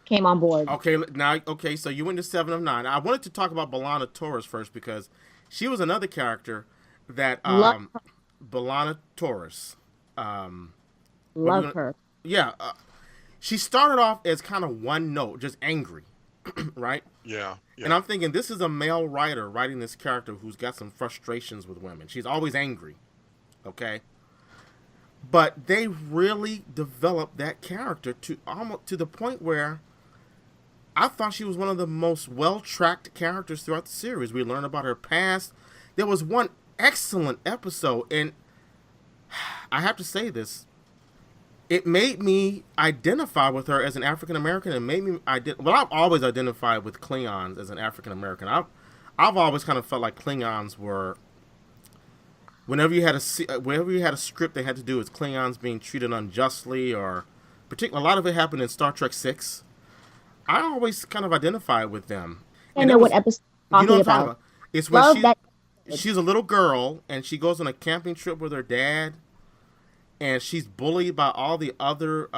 came on board. Okay, so you went to 7 of 9. I wanted to talk about B'Elanna Torres first, because she was another character that B'Elanna Torres. Love her. Yeah, she started off as kind of one note, just angry, right? Yeah. And I'm thinking, this is a male writer writing this character who's got some frustrations with women. She's always angry, okay? But they really developed that character to almost to the point where I thought she was one of the most well-tracked characters throughout the series. We learned about her past. There was one excellent episode, and I have to say this. It made me identify with her as an African American, and made me I've always identified with Klingons as an African American. I've always kind of felt like Klingons were, whenever you had a script they had to do with Klingons being treated unjustly, or particularly a lot of it happened in Star Trek 6. I always kind of identify with them. I And know it was, what episode you you're know talking what I'm talking about. about? It's when Love that. she's a little girl and she goes on a camping trip with her dad, and she's bullied by all the other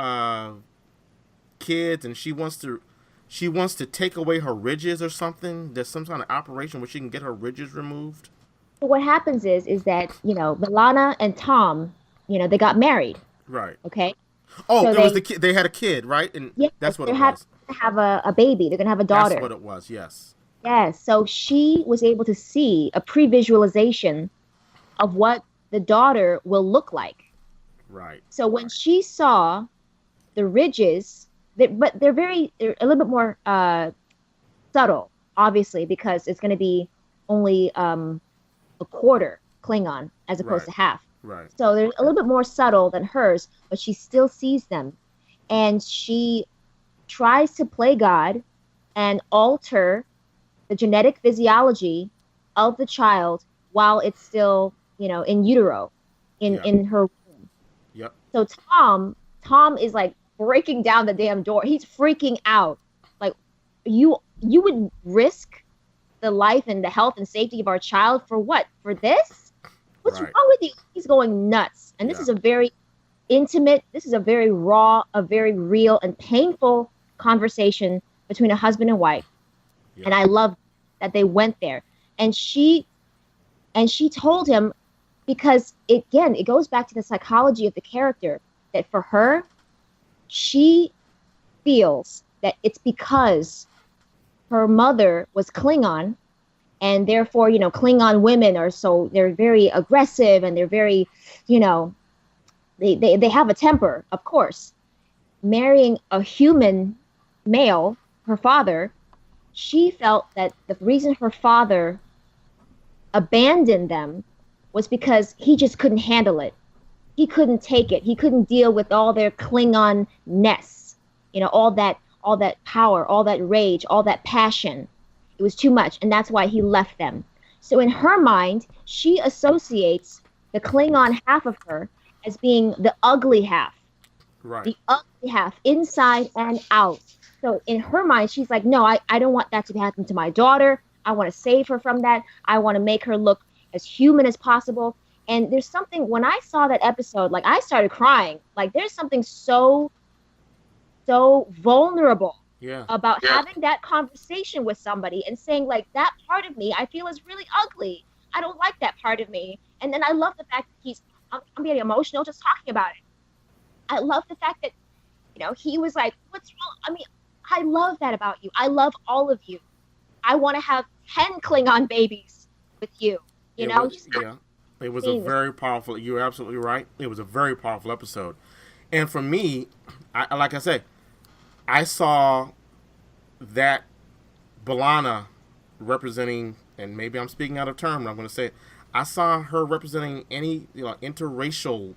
kids, and she wants to take away her ridges or something. There's some kind of operation where she can get her ridges removed. So what happens is that Milana and Tom, they got married. Right. Okay. Oh, So it was the kid. They had a kid, right? And yes, that's what they it have was. to have a baby. They're gonna have a daughter. That's what it was. Yes. Yes. So she was able to see a pre-visualization of what the daughter will look like. Right. So when she saw the ridges, but they're a little bit more subtle, obviously, because it's going to be only a quarter Klingon as opposed to half. Right. So they're a little bit more subtle than hers, but she still sees them. And she tries to play God and alter the genetic physiology of the child while it's still, in utero, in her womb. Yep. So Tom is like breaking down the damn door. He's freaking out. Like, you would risk the life and the health and safety of our child for what? For this? What's wrong with you? He's going nuts. And this is a very intimate, this is a very raw, a very real and painful conversation between a husband and wife. Yep. And I love that they went there. And she told him, because it goes back to the psychology of the character, that for her, she feels that it's because her mother was Klingon, and therefore, Klingon women they're very aggressive, and they're very, they have a temper, of course. Marrying a human male, her father, she felt that the reason her father abandoned them was because he just couldn't handle it. He couldn't take it. He couldn't deal with all their Klingon-ness, all that power, all that rage, all that passion. It was too much, and that's why he left them. So in her mind, she associates the Klingon half of her as being the ugly half. Right. The ugly half, inside and out. So in her mind, she's like, no, I don't want that to happen to my daughter. I want to save her from that. I want to make her look as human as possible. And there's something, when I saw that episode, like, I started crying. Like, there's something so vulnerable about having that conversation with somebody and saying, like, that part of me I feel is really ugly. I don't like that part of me. And then I love the fact that I'm getting emotional just talking about it. I love the fact that, he was like, what's wrong? I mean, I love that about you. I love all of you. I want to have 10 Klingon babies with you. It was a very powerful, you're absolutely right. It was a very powerful episode. And for me, like I said, I saw that B'Elanna representing, and maybe I'm speaking out of turn, but I'm going to say it, I saw her representing any interracial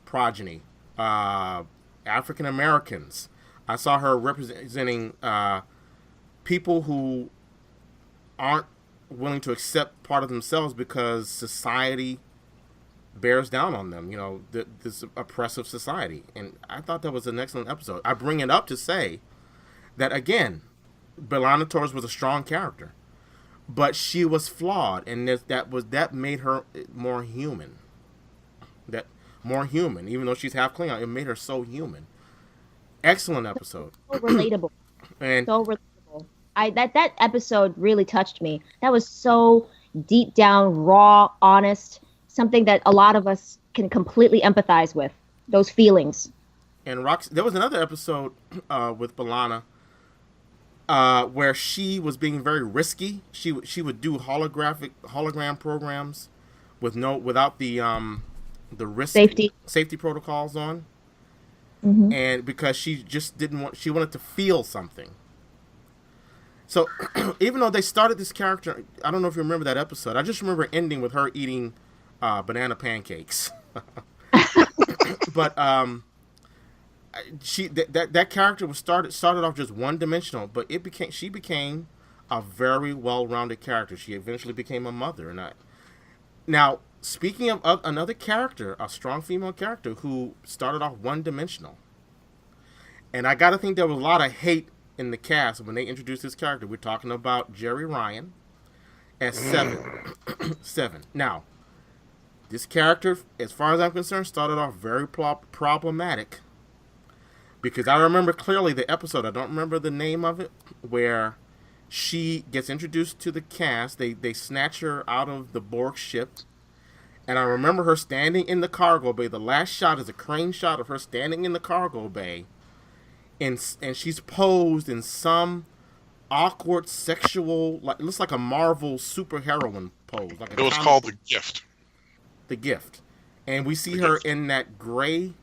progeny, African Americans. I saw her representing people who aren't willing to accept part of themselves because society bears down on them, this oppressive society. And I thought that was an excellent episode. I bring it up to say that, again, B'Elanna Torres was a strong character, but she was flawed, and that made her more human. Even though she's half Klingon, it made her so human. Excellent episode. So relatable. And so relatable. That episode really touched me. That was so deep down, raw, honest, something that a lot of us can completely empathize with, those feelings. And there was another episode with B'Elanna where she was being very risky. She would do hologram programs without the risk safety protocols on. Mm-hmm. And because she just she wanted to feel something. So even though they started this character, I don't know if you remember that episode. I just remember ending with her eating banana pancakes. But that character was started off just one dimensional, but she became a very well-rounded character. She eventually became a mother, now speaking of another character, a strong female character who started off one dimensional, and I gotta think there was a lot of hate in the cast when they introduced this character. We're talking about Jerry Ryan as Seven. Now, this character, as far as I'm concerned, started off very problematic. Because I remember clearly the episode, I don't remember the name of it, where she gets introduced to the cast. They snatch her out of the Borg ship. And I remember her standing in the cargo bay. The last shot is a crane shot of her standing in the cargo bay. And she's posed in some awkward sexual, like it looks like a Marvel superheroine pose. Like it was called The Gift. The Gift. And we see her in that gray,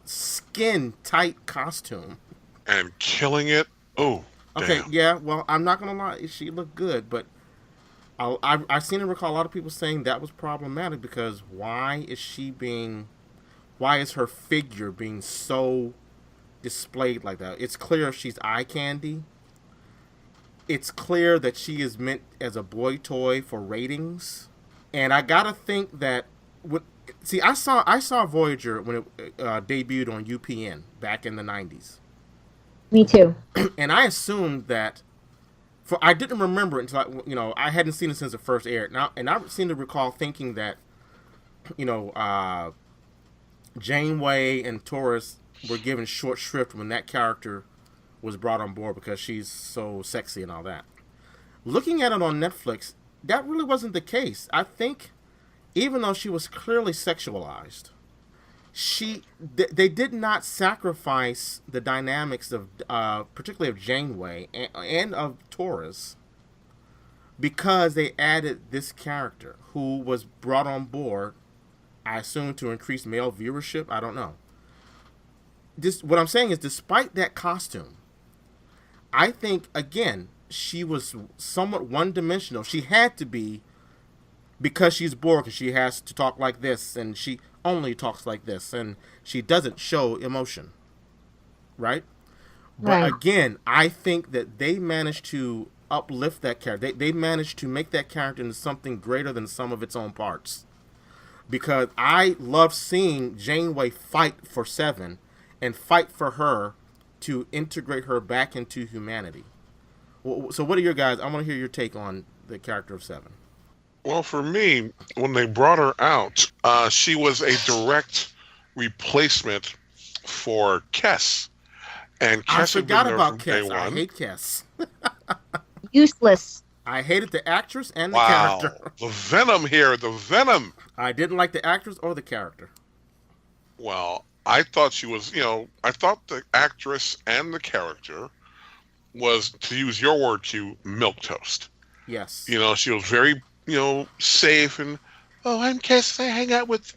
skin-tight costume. And killing it. Oh, okay, damn. yeah, well, I'm not going to lie. She looked good, but I seem to recall a lot of people saying that was problematic because why is her figure being so displayed like that? It's clear she's eye candy. It's clear that she is meant as a boy toy for ratings. And I gotta think that I saw Voyager when it debuted on UPN back in the 90s. Me too. And I assumed that I didn't remember it until I hadn't seen it since it first aired. And I seem to recall thinking that Janeway and Torres were given short shrift when that character was brought on board because she's so sexy and all that. Looking at it on Netflix, that really wasn't the case. I think even though she was clearly sexualized, they did not sacrifice the dynamics of particularly of Janeway and of Torres because they added this character who was brought on board, I assume, to increase male viewership. I don't know. What I'm saying is, despite that costume, I think, again, she was somewhat one-dimensional. She had to be, because she's Borg and she has to talk like this, and she only talks like this, and she doesn't show emotion. Right? But again, I think that they managed to uplift that character. They managed to make that character into something greater than some of its own parts. Because I love seeing Janeway fight for Seven and fight for her to integrate her back into humanity. So what are your guys? I want to hear your take on the character of Seven. Well, for me, when they brought her out, she was a direct replacement for Kes. And Kes I forgot about Kes. I hate Kes. Useless. I hated the actress and the character. The venom here, the venom. I didn't like the actress or the character. Well, I thought she was, I thought the actress and the character was, to use your word, Q, milquetoast. Yes. She was very, safe and, I'm Kes, I hang out with,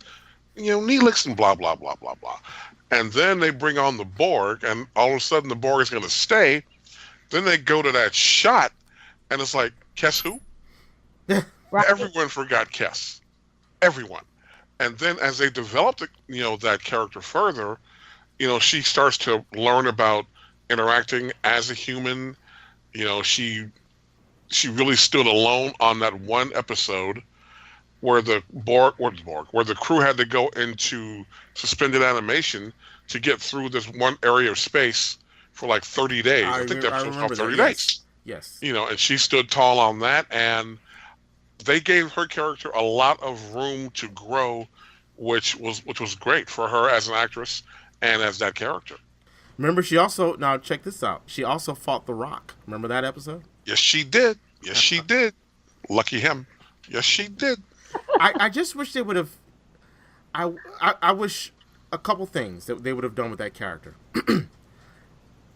Neelix and blah, blah, blah, blah, blah. And then they bring on the Borg, and all of a sudden the Borg is going to stay. Then they go to that shot, and it's like, Kes who? Right. Everyone forgot Kes. Everyone. And then as they developed, that character further, she starts to learn about interacting as a human. She really stood alone on that one episode where the crew had to go into suspended animation to get through this one area of space for like 30 days. I think that episode was called 30 days. Yes. And she stood tall on that, and they gave her character a lot of room to grow, which was great for her as an actress and as that character. Remember, now check this out. She also fought The Rock. Remember that episode? Yes, she did. Yes, she did. Lucky him. Yes, she did. I just wish they would have. I wish a couple things that they would have done with that character.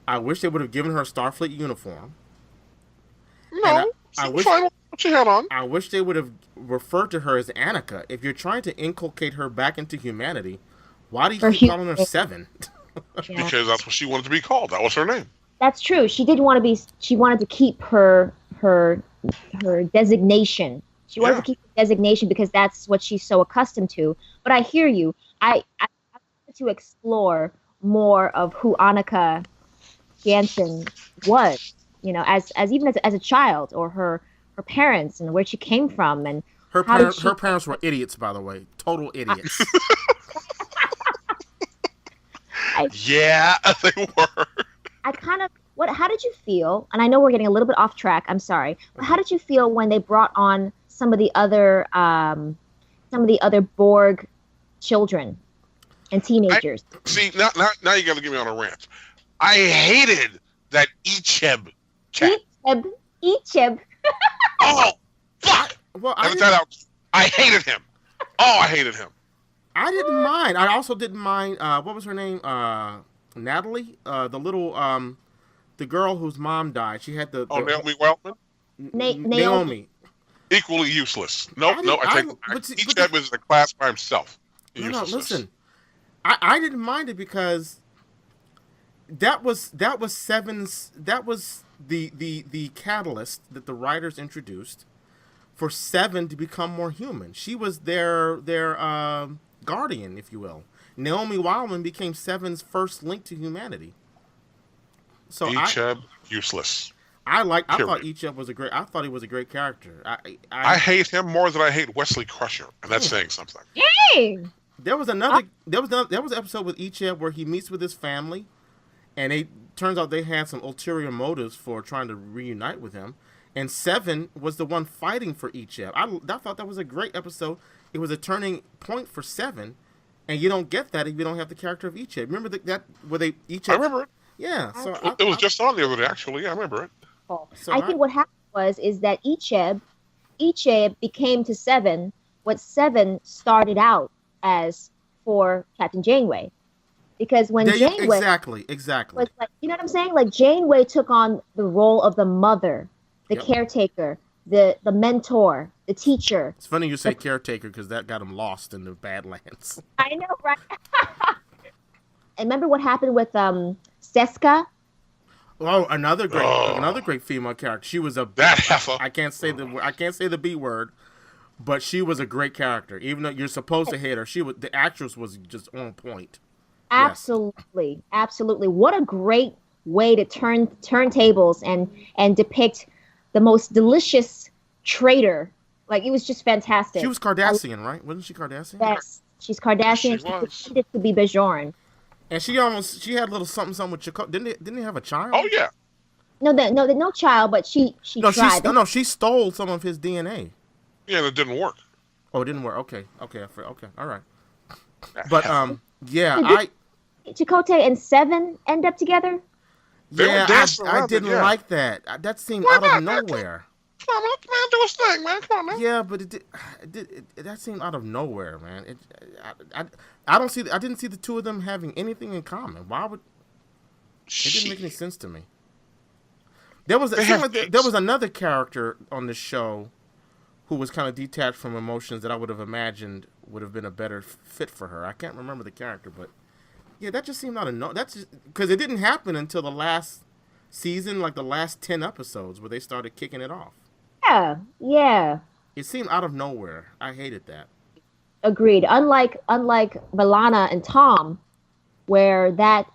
I wish they would have given her a Starfleet uniform. No, I wish what she had on. I wish they would have referred to her as Annika. If you're trying to inculcate her back into humanity, why do you keep calling her Seven? Because that's what she wanted to be called. That was her name. That's true. She did want to be. She wanted to keep her designation. She wanted to keep the designation because that's what she's so accustomed to. But I hear you. I wanted to explore more of who Annika Jansen was. As a child, or her parents and where she came from, and her parents were idiots, by the way, total idiots. Yeah, they were. I kind of how did you feel? And I know we're getting a little bit off track. I'm sorry. But how did you feel when they brought on some of the other Borg children and teenagers? See, now you got to get me on a rant. I hated that isTzPA cat. isTzPA. Oh, fuck! Well, I hated him. Oh, I hated him. I didn't mind. I also didn't mind. What was her name? Natalie. The little the girl whose mom died. She had the Naomi Wildman. Naomi. Equally useless. I take isTzPA was in a class by himself. No, listen. I didn't mind it because that was Seven's. That was the catalyst that the writers introduced for Seven to become more human. She was their guardian, if you will. Naomi Wildman became Seven's first link to humanity. So isTzPA useless. I thought isTzPA was I thought he was a great character. I hate him more than I hate Wesley Crusher, and that's saying something. Yay! There was an episode with isTzPA where he meets with his family, and turns out they had some ulterior motives for trying to reunite with him. And Seven was the one fighting for isTzPA. I thought that was a great episode. It was a turning point for Seven, and you don't get that if you don't have the character of isTzPA. Remember that where isTzPA? I remember it. Yeah, so it was just on the other day. Actually, yeah, I remember it. So I think what happened is that isTzPA became to Seven what Seven started out as for Captain Janeway, because when Janeway exactly was like, you know what I'm saying? Like Janeway took on the role of the mother, the caretaker, the mentor, the teacher. It's funny you say caretaker because that got him lost in the Badlands. I know, right? And remember what happened with Seska? Oh, another great female character. She was that heifer. I can't say the B word, but she was a great character. Even though you're supposed to hate her, the actress was just on point. Absolutely, yes. Absolutely. What a great way to turn tables and depict the most delicious traitor. Like, it was just fantastic. She was Cardassian, right? Wasn't she Cardassian? Yes, she's Cardassian. She was. She pretended to be Bajoran. And she had a little something with Chakotay. Didn't they have a child? Oh yeah. No child, but she tried. She stole some of his DNA. Yeah, and it didn't work. Oh, it didn't work. Okay, all right. But yeah, Chakotay and Seven end up together. I didn't like that. That seemed out of nowhere. Come on, man, do his thing, man. Come on, man. Yeah, but that seemed out of nowhere, man. I didn't see the two of them having anything in common. Why would? It didn't make any sense to me. There was another character on the show who was kind of detached from emotions that I would have imagined would have been a better fit for her. I can't remember the character, but yeah, that just seemed out of nowhere. That's just because it didn't happen until the last season, like the last 10 episodes, where they started kicking it off. Yeah. It seemed out of nowhere. I hated that. Agreed. Unlike B'Elanna and Tom, where that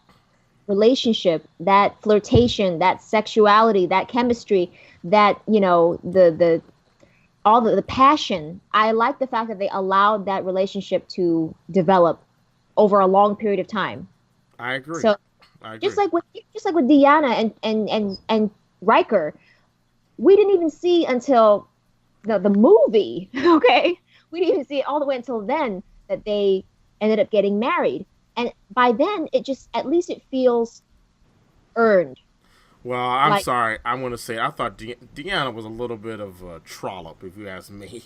relationship, that flirtation, that sexuality, that chemistry, that, you know, the passion. I like the fact that they allowed that relationship to develop over a long period of time. I agree. So just like with Deanna and Riker, we didn't even see until the movie, okay? We didn't even see it all the way until then that they ended up getting married. And by then, at least it feels earned. Well, I'm sorry. I'm going to say, I thought Deanna was a little bit of a trollop, if you ask me.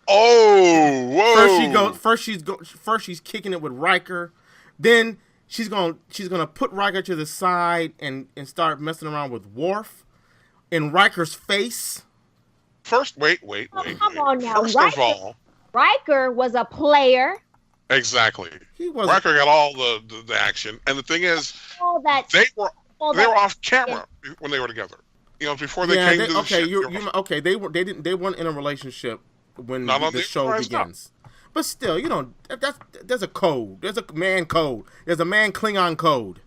Oh, whoa! First she's kicking it with Riker, then she's gonna put Riker to the side and start messing around with Worf in Riker's face. First, wait. Come on now. First of all, Riker was a player. Exactly. He was. Riker got all the action, and the thing is, they were off camera when they were together. You know, before they came to the ship. They weren't in a relationship when the show begins. But still, you know, there's a code. There's a man code. There's a man Klingon code.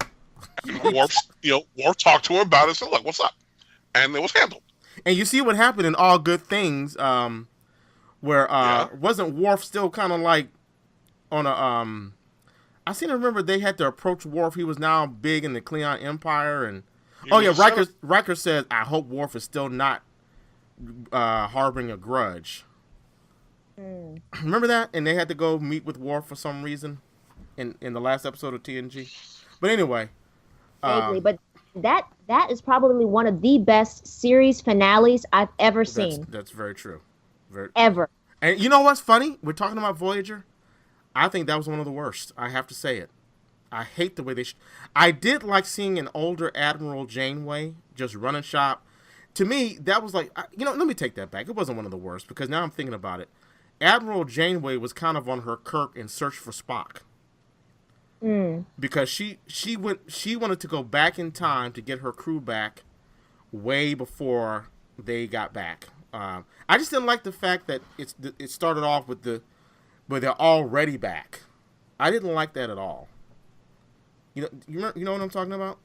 Worf talked to him about it and said, look, what's up? And it was handled. And you see what happened in All Good Things, where wasn't Worf still kind of like on a I seem to remember they had to approach Worf. He was now big in the Klingon Empire, and Oh yeah, Riker says, "I hope Worf is still not harboring a grudge." Remember that? And they had to go meet with Worf for some reason in the last episode of TNG. But anyway, vaguely, but that is probably one of the best series finales I've ever seen. That's very true. Ever. And you know what's funny? We're talking about Voyager. I think that was one of the worst. I have to say it. I hate the way they. I did like seeing an older Admiral Janeway just running shop. To me, that was like, let me take that back. It wasn't one of the worst because now I'm thinking about it. Admiral Janeway was kind of on her Kirk in Search for Spock. Because she wanted to go back in time to get her crew back way before they got back. I just didn't like the fact that it started off with where they're already back. I didn't like that at all. You know what I'm talking about?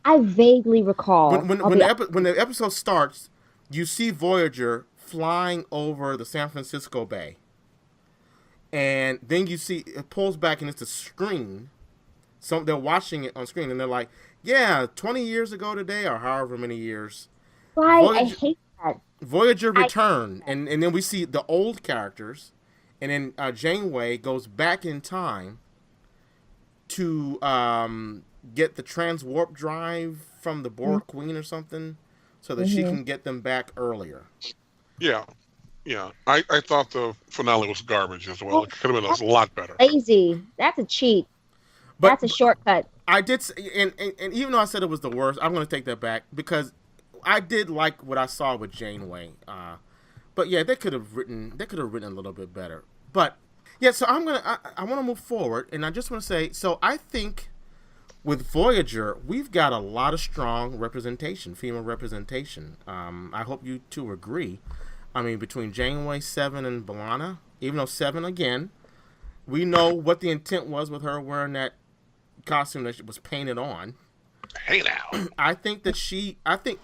I vaguely recall. When the episode starts, you see Voyager flying over the San Francisco Bay. And then you see it pulls back and it's a screen. So they're watching it on screen and they're like, yeah, 20 years ago today or however many years. Right, I hate that. Voyager returned. And then we see the old characters. And then Janeway goes back in time to get the transwarp drive from the Borg Queen or something so that she can get them back earlier. Yeah. I thought the finale was garbage as well. It could have been a lot better. Lazy. That's a cheat. That's a shortcut. I did, and even though I said it was the worst, I'm going to take that back because I did like what I saw with Janeway. But yeah, they could have written a little bit better. But yeah, so I want to move forward, and I just want to say, so I think with Voyager, we've got a lot of strong representation, female representation. I hope you two agree. I mean, between Janeway, Seven, and B'Elanna, even though Seven, again, we know what the intent was with her wearing that costume that was painted on. Hey now. I think that I think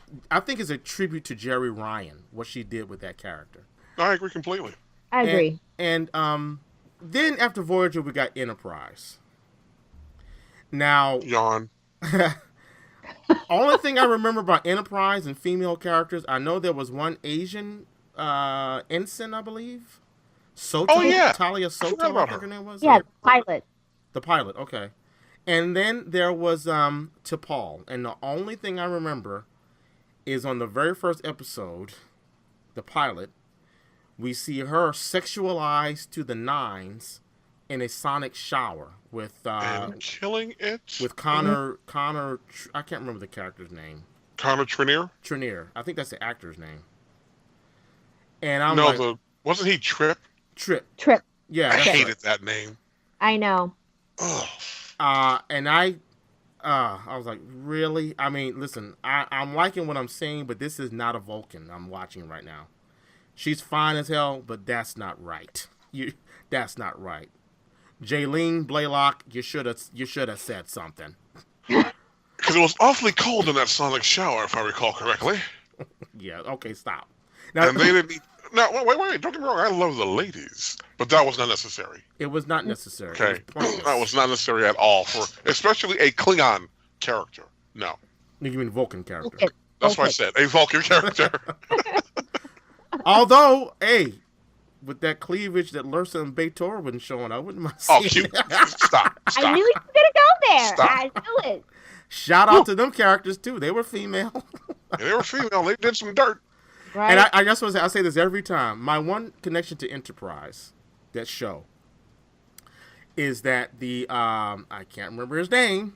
it's a tribute to Jerry Ryan, what she did with that character. I agree completely. I agree. And then after Voyager, we got Enterprise. Now, Yawn. Only thing I remember about Enterprise and female characters, I know there was one Asian ensign, I believe. Soto? Oh, yeah. Talia Soto, I think her name was. Yeah, the pilot. The pilot, okay. And then there was T'Pol. And the only thing I remember is on the very first episode, the pilot, we see her sexualized to the nines in a sonic shower with and killing it with Connor. I can't remember the character's name. Connor Trinier. I think that's the actor's name. And I'm wasn't he Trip? Trip. Yeah, I hated that name. I know. Oh. And I was like, really? I mean, listen, I'm liking what I'm seeing, but this is not a Vulcan I'm watching right now. She's fine as hell, but that's not right. That's not right. Jaylene Blaylock, you should have said something. Because it was awfully cold in that sonic shower, if I recall correctly. Yeah. Okay. Stop. Now, and they didn't. Now, wait. Don't get me wrong. I love the ladies, but that was not necessary. It was not necessary. Okay, that was not necessary at all for, especially a Klingon character. No. You mean Vulcan character? Okay. That's what I said. A Vulcan character. Although, hey, with that cleavage that Lursa and B'Etor wasn't showing, I wouldn't mind seeing cute. Stop. I knew you were gonna go there. Stop. I knew it. Shout out to them characters too. They were female. They were female. They did some dirt. Right. And I just want to say, I say this every time. My one connection to Enterprise, that show, is that the I can't remember his name.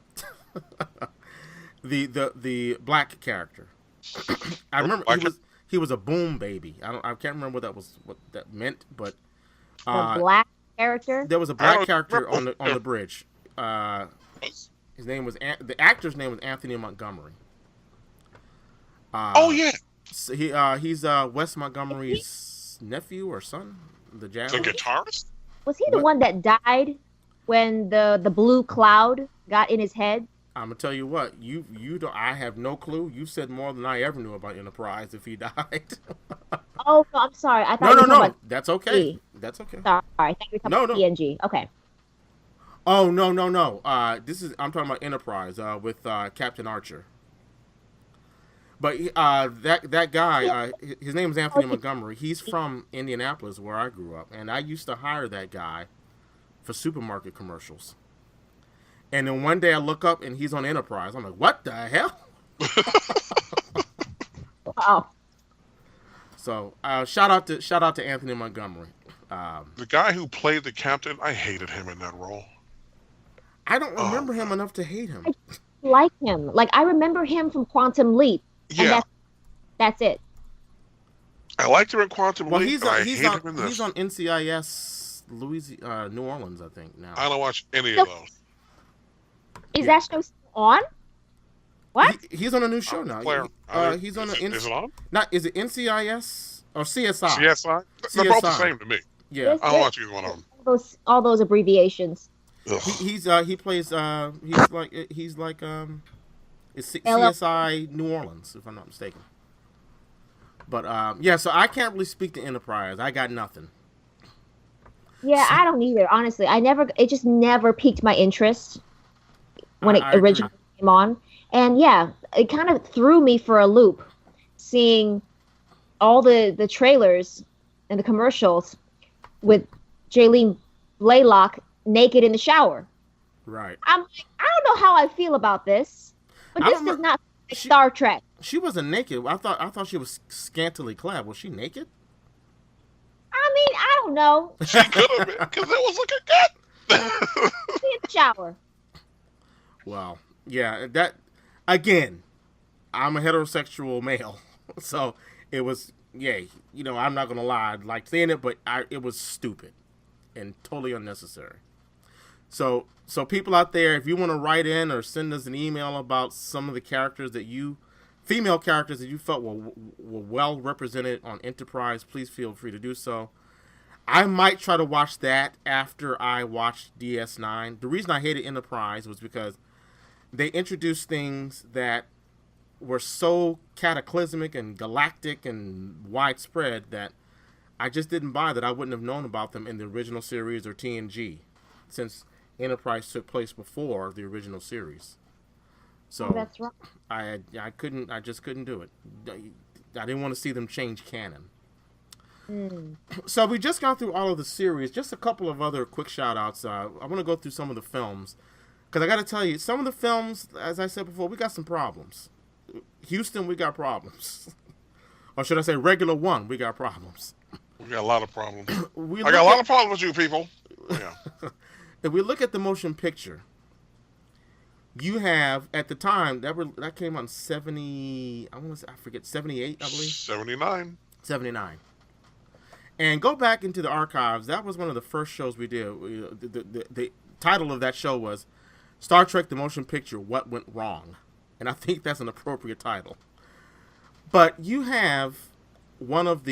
the black character. I remember he was a boom baby. I can't remember what that meant, but the black character. There was a black character on the bridge. His name was the actor's name was Anthony Montgomery. Oh yeah. So he's Wes Montgomery's nephew or son, the jazz. The guitarist. Was he the one that died when the blue cloud got in his head? I'm gonna tell you what, you don't. I have no clue. You said more than I ever knew about Enterprise. If he died. Oh no, I'm sorry. I thought no. That's okay. That's okay. Sorry, I thought you were talking about TNG. Okay. Oh no. I'm talking about Enterprise with Captain Archer. But that guy, his name is Anthony Montgomery. He's from Indianapolis, where I grew up, and I used to hire that guy for supermarket commercials. And then one day I look up and he's on Enterprise. I'm like, what the hell? Wow. So shout out to Anthony Montgomery. The guy who played the captain, I hated him in that role. I don't remember him enough to hate him. I like him. Like, I remember him from Quantum Leap. Yeah. And that's it. I liked him in Quantum Leap, He's I hate him in this. He's on NCIS New Orleans, I think, now. I don't watch any of those. Is that show still on? What? He's on a new show now. He's on is it on? Is it NCIS or CSI? CSI? They're both the same to me. Yeah. I don't watch either one of them. All those abbreviations. He plays it's CSI New Orleans, if I'm not mistaken. But so I can't really speak to Enterprise. I got nothing. Yeah, I don't either. Honestly, it just never piqued my interest when it originally came on. And yeah, it kind of threw me for a loop, seeing all the trailers and the commercials with Jaylene Blaylock naked in the shower. Right. I'm like, I don't know how I feel about this, but this does not like Star Trek. She wasn't naked. I thought she was scantily clad. Was she naked? I mean, I don't know. She could have been, because it was looking good. In the shower. Well, yeah, that, again, I'm a heterosexual male, so it was, I'm not going to lie, I liked seeing it, but it was stupid and totally unnecessary. So people out there, if you want to write in or send us an email about some of the female characters that you felt were well represented on Enterprise, please feel free to do so. I might try to watch that after I watched DS9. The reason I hated Enterprise was because they introduced things that were so cataclysmic and galactic and widespread that I just didn't buy that I wouldn't have known about them in the original series or TNG, since Enterprise took place before the original series. So that's right. I just couldn't do it. I didn't want to see them change canon. So we just got through all of the series. Just a couple of other quick shout outs. I want to go through some of the films, because I got to tell you, some of the films, as I said before, we got some problems. Houston, we got problems. Or should I say Regular One, we got problems. We got a lot of problems. I got a lot of problems with you people. Yeah. If we look at the motion picture, you have, at the time, that came out in 78, I believe? 79. 79. And go back into the archives. That was one of the first shows we did. The title of that show was Star Trek The Motion Picture, What Went Wrong? And I think that's an appropriate title. But you have one of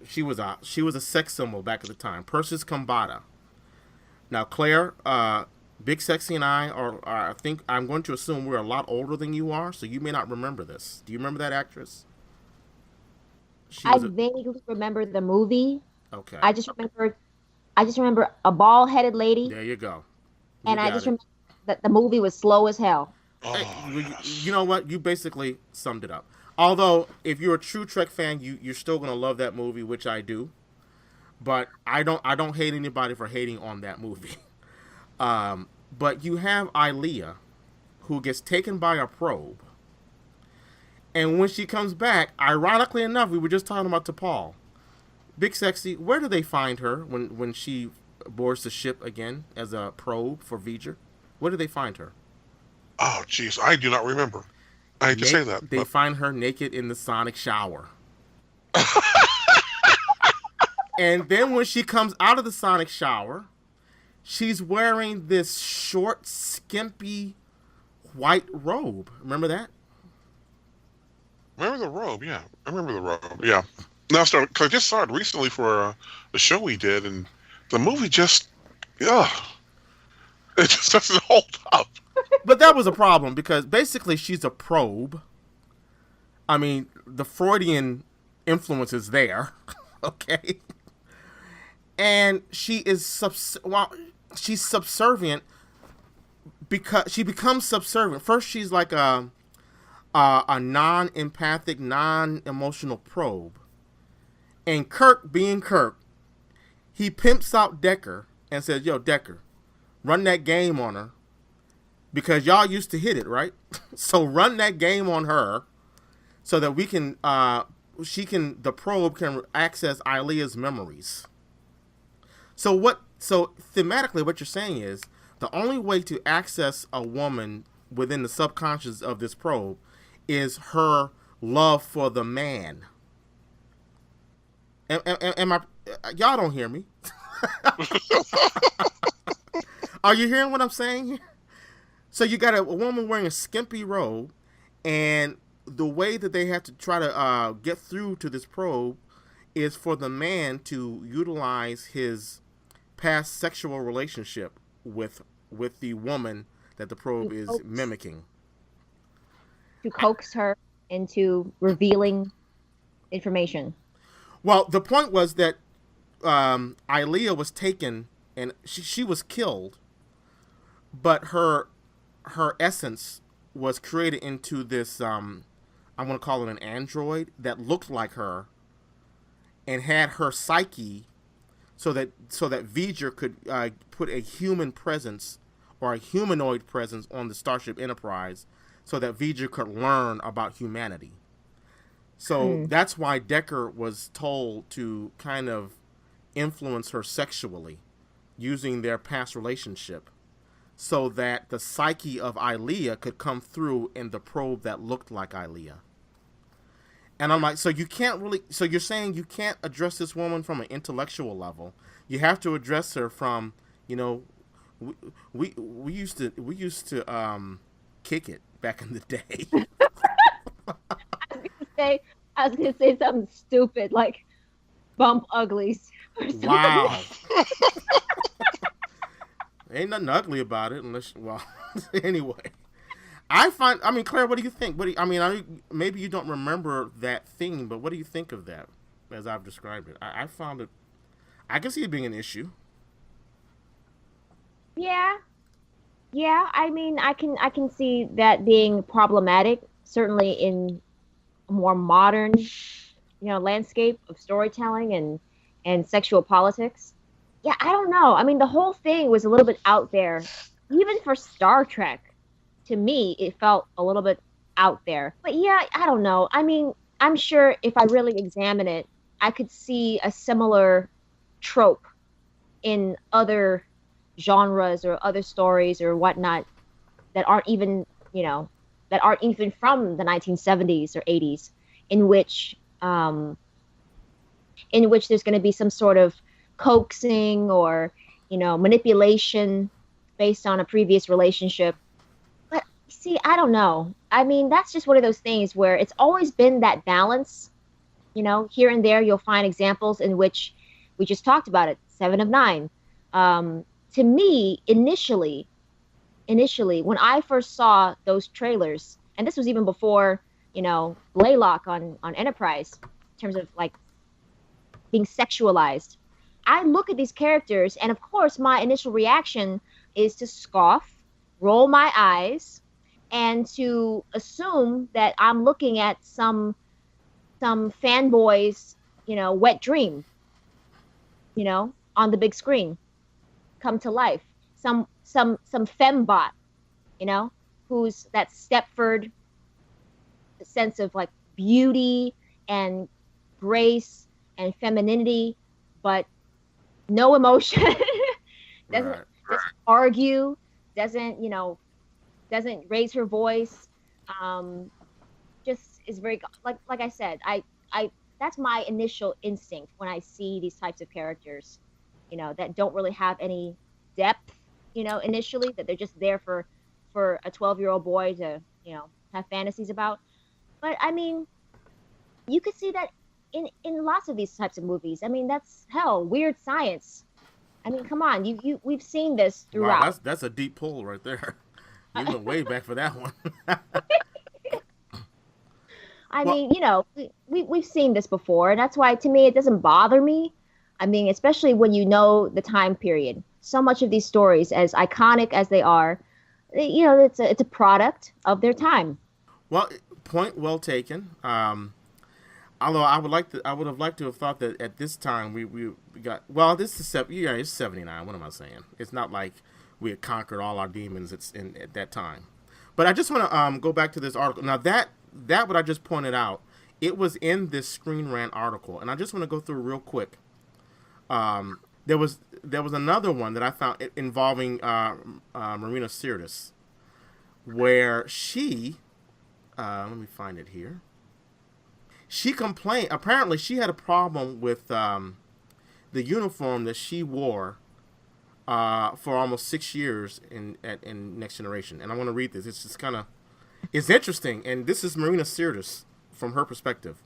she was a sex symbol back at the time, Persis Khambatta. Now, Claire, Big Sexy and I think I'm going to assume we're a lot older than you are, so you may not remember this. Do you remember that actress? I vaguely remember the movie. Okay. I just remember a bald-headed lady. There you go. And I just remember that the movie was slow as hell. You know what? You basically summed it up. Although, if you're a true Trek fan, you're still going to love that movie, which I do. But I don't hate anybody for hating on that movie. But you have Ilea, who gets taken by a probe. And when she comes back, ironically enough, we were just talking about T'Pol. Big Sexy, where do they find her when she boards the ship again as a probe for Voyager? Where do they find her? Oh, jeez, I do not remember. I hate to say that. They find her naked in the sonic shower. And then when she comes out of the sonic shower, she's wearing this short, skimpy, white robe. Remember that? Remember the robe? Yeah, I remember the robe. Yeah. Now, cause I just saw it recently for the show we did, and the movie it just doesn't hold up. But that was a problem, because basically she's a probe. I mean, the Freudian influence is there, okay? And she is she's subservient because she becomes subservient. First, she's like a a non-empathic, non-emotional probe. And Kirk, being Kirk, he pimps out Decker and says, "Yo, Decker, run that game on her because y'all used to hit it, right? So run that game on her so that we can, the probe can access Ilea's memories." So thematically, what you're saying is the only way to access a woman within the subconscious of this probe is her love for the man. Am I? Y'all don't hear me. Are you hearing what I'm saying here? So you got a woman wearing a skimpy robe, and the way that they have to try to get through to this probe is for the man to utilize his past sexual relationship with the woman that the probe is mimicking. To coax her into revealing information. Well, the point was that Ilea was taken and she was killed, but her essence was created into this I'm going to call it an android that looked like her and had her psyche so that Voyager could put a human presence or a humanoid presence on the Starship Enterprise so that Voyager could learn about humanity. So that's why Decker was told to kind of influence her sexually using their past relationship so that the psyche of Ilea could come through in the probe that looked like Ilea. And I'm like, so you're saying you can't address this woman from an intellectual level. You have to address her from, we used to kick it back in the day. I was gonna say something stupid like bump uglies. Wow. Ain't nothing ugly about it unless, well, anyway. Claire, what do you think? Maybe you don't remember that theme, but what do you think of that as I've described it? I found it, I can see it being an issue. Yeah. I can see that being problematic, certainly in a more modern, landscape of storytelling and sexual politics. Yeah, I don't know. The whole thing was a little bit out there. Even for Star Trek, to me, it felt a little bit out there. But yeah, I don't know. I'm sure if I really examine it, I could see a similar trope in other genres or other stories or whatnot that aren't even from the 1970s or 80s, in which there's going to be some sort of coaxing or manipulation based on a previous relationship. But see, I don't know. That's just one of those things where it's always been that balance. Here and there you'll find examples in which we just talked about it. 7 of 9. To me, initially, when I first saw those trailers, and this was even before, Blaylock on Enterprise, in terms of like being sexualized, I look at these characters, and of course, my initial reaction is to scoff, roll my eyes, and to assume that I'm looking at some fanboy's, wet dream, on the big screen, come to life. Some fembot, who's that Stepford sense of like beauty and grace and femininity, but no emotion, doesn't argue, doesn't raise her voice, just is very, like I said, I that's my initial instinct when I see these types of characters, that don't really have any depth, initially, that they're just there for a 12-year-old boy to, have fantasies about. But you could see that in lots of these types of movies. That's weird science. Come on, we've seen this throughout. Wow, that's a deep pull right there. You went way back for that one. We've seen this before, and that's why, to me, it doesn't bother me. Especially when the time period. So much of these stories, as iconic as they are, it's a product of their time. Well, point well taken. Although I would have liked to have thought that at this time we got, well, this is it's 79. What am I saying? It's not like we had conquered all our demons at that time. But I just want to go back to this article. Now that what I just pointed out, it was in this Screen Rant article, and I just want to go through real quick. There was another one that I found involving Marina Sirtis, where she, let me find it here. She complained. Apparently, she had a problem with the uniform that she wore for almost 6 years in Next Generation. And I want to read this. It's just it's interesting. And this is Marina Sirtis from her perspective.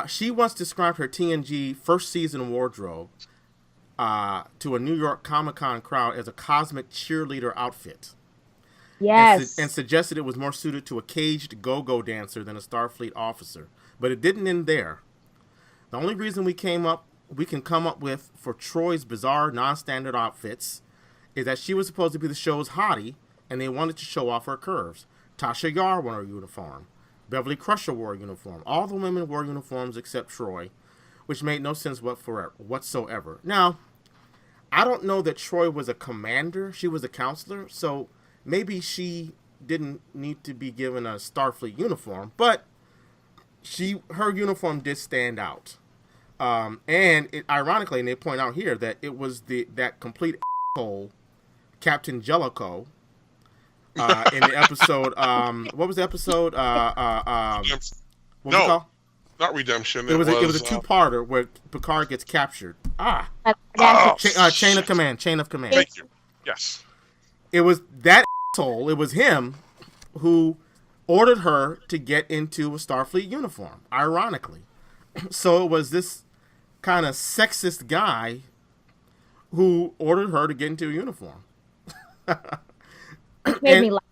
She once described her TNG first season wardrobe to a New York Comic-Con crowd as a cosmic cheerleader outfit. Yes. And suggested it was more suited to a caged go-go dancer than a Starfleet officer. But it didn't end there. The only reason we can come up with for Troy's bizarre, non-standard outfits is that she was supposed to be the show's hottie, and they wanted to show off her curves. Tasha Yar wore a uniform. Beverly Crusher wore a uniform. All the women wore uniforms except Troy, which made no sense whatsoever. Now, I don't know that Troy was a commander. She was a counselor, so maybe she didn't need to be given a Starfleet uniform, but her uniform did stand out. Ironically, and they point out here that it was that complete asshole Captain Jellicoe in the episode. What was the episode? What was it called? Not Redemption. It was a two-parter where Picard gets captured. Chain of Command. Thank you. Yes. It was that asshole. It was him who ordered her to get into a Starfleet uniform. Ironically, so it was this kind of sexist guy who ordered her to get into a uniform. Made me laugh.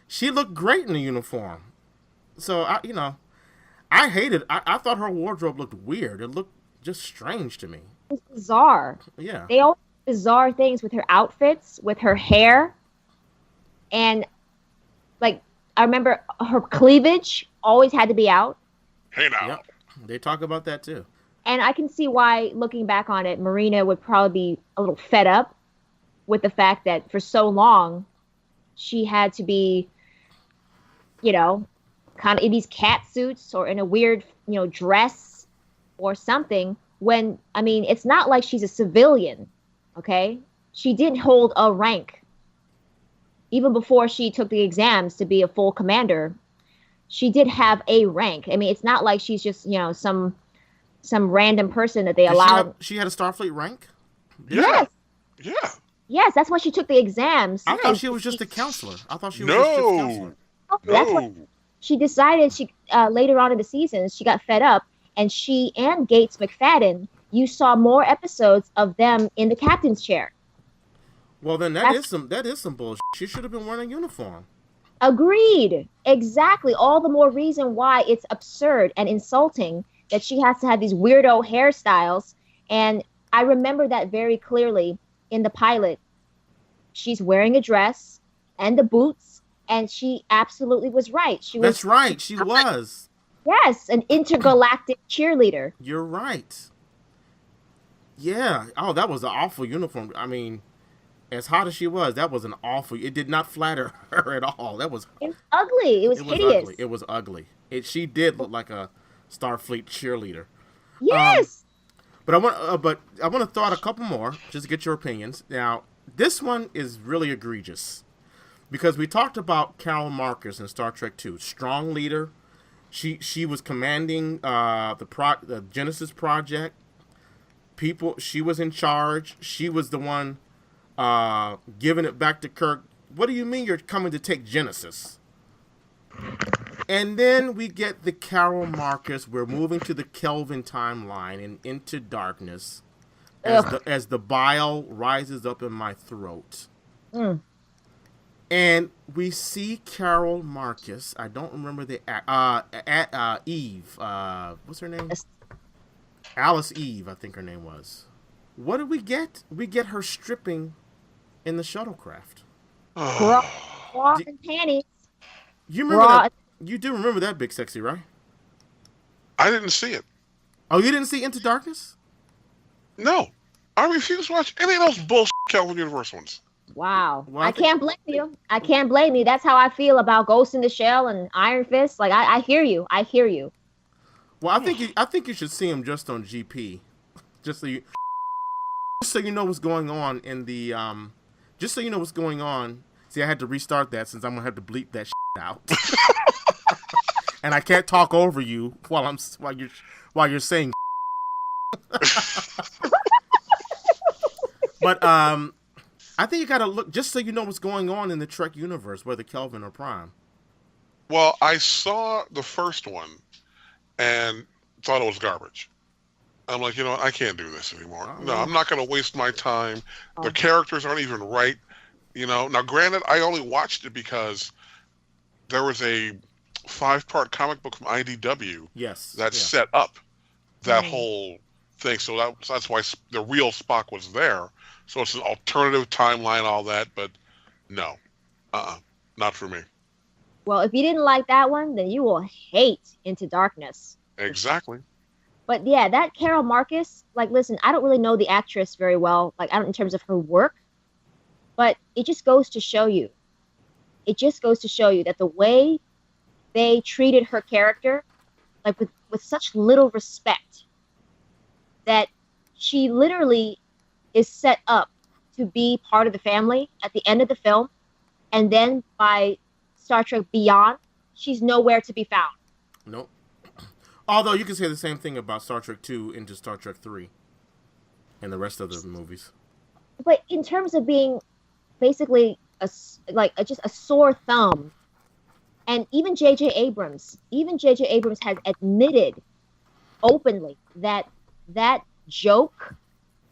She looked great in the uniform. So I hated. I thought her wardrobe looked weird. It looked just strange to me. It's bizarre. Yeah. They all do bizarre things with her outfits, with her hair, and like I remember her cleavage always had to be out. Hey now. Yep. They talk about that too. And I can see why, looking back on it, Marina would probably be a little fed up with the fact that for so long she had to be, kind of in these cat suits or in a weird, dress or something. When, it's not like she's a civilian, okay? She did hold a rank. Even before she took the exams to be a full commander, she did have a rank. It's not like she's just, some random person that they allowed. She had a Starfleet rank? Yeah. Yes. Yeah. Yes, that's why she took the exams. I thought she was just a counselor. I thought she was just a counselor. That's what she decided. She later on in the season, she got fed up, and she and Gates McFadden, you saw more episodes of them in the captain's chair. Well, then that is some bullshit. She should have been wearing a uniform. Agreed. Exactly. All the more reason why it's absurd and insulting that she has to have these weirdo hairstyles. And I remember that very clearly in the pilot. She's wearing a dress and the boots, and she absolutely was right. That's right. She was. Yes, an intergalactic cheerleader. You're right. Yeah. Oh, that was an awful uniform. As hot as she was, that was an awful. It did not flatter her at all. It was ugly. It was hideous. Ugly. It was ugly. She did look like a Starfleet cheerleader. Yes. But I want to throw out a couple more just to get your opinions. Now, this one is really egregious because we talked about Carol Marcus in Star Trek II, strong leader. She was commanding the Genesis project. She was in charge. She was the one giving it back to Kirk. What do you mean you're coming to take Genesis? And then we get the Carol Marcus. We're moving to the Kelvin timeline and into darkness as the bile rises up in my throat. And we see Carol Marcus. I don't remember the Eve. What's her name? Alice Eve, I think her name was. What did we get? We get her stripping in the shuttlecraft. Bra and panties. You remember You do remember that Big Sexy, right? I didn't see it. Oh, you didn't see Into Darkness? No. I refuse to watch any of those bullshit Kelvin Universe ones. Wow. Well, I can't blame you. I can't blame you. That's how I feel about Ghost in the Shell and Iron Fist. Like, I hear you. I hear you. Well, I think you should see him just on GP, just so you know what's going on in the just so you know what's going on. See, I had to restart that since I'm gonna have to bleep that out, and I can't talk over you while you're saying. But I think you gotta look just so you know what's going on in the Trek universe, whether Kelvin or Prime. Well, I saw the first one and thought it was garbage. I'm like, I can't do this anymore. No, I'm not going to waste my time. The characters aren't even right. Now granted, I only watched it because there was a 5-part comic book from IDW that set up that whole thing. So that's why the real Spock was there. So it's an alternative timeline, all that. But no, not for me. Well, if you didn't like that one, then you will hate Into Darkness. Exactly. But yeah, that Carol Marcus, like, listen, I don't really know the actress very well, like, I don't in terms of her work, but it just goes to show you. It just goes to show you that the way they treated her character, like, with such little respect, that she literally is set up to be part of the family at the end of the film, and then by Star Trek Beyond, she's nowhere to be found. Nope. Although you can say the same thing about Star Trek 2 into Star Trek 3 and the rest of the movies. But in terms of being basically just a sore thumb, and even J.J. Abrams has admitted openly that joke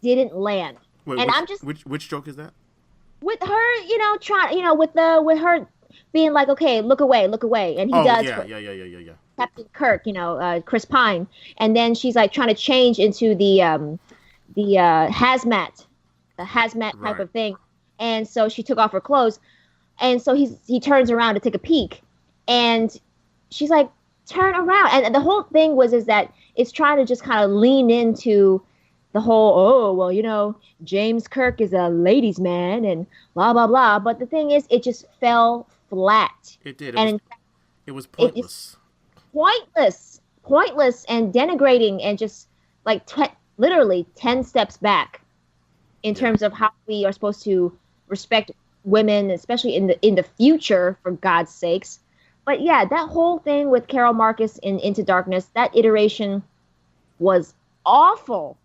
didn't land. Wait, and I'm just which joke is that? With her, with her being like, okay, look away, and he does. Yeah. Captain Kirk, Chris Pine, and then she's like trying to change into the hazmat type of thing, and so she took off her clothes, and so he turns around to take a peek, and she's like, turn around, and the whole thing is that it's trying to just kind of lean into the whole, James Kirk is a ladies' man and blah blah blah, but the thing is, it just fell flat. It did, it was pointless. Pointless and denigrating, and just like literally 10 steps back in terms of how we are supposed to respect women, especially in the future, for God's sakes. But yeah, that whole thing with Carol Marcus in Into Darkness, that iteration was awful,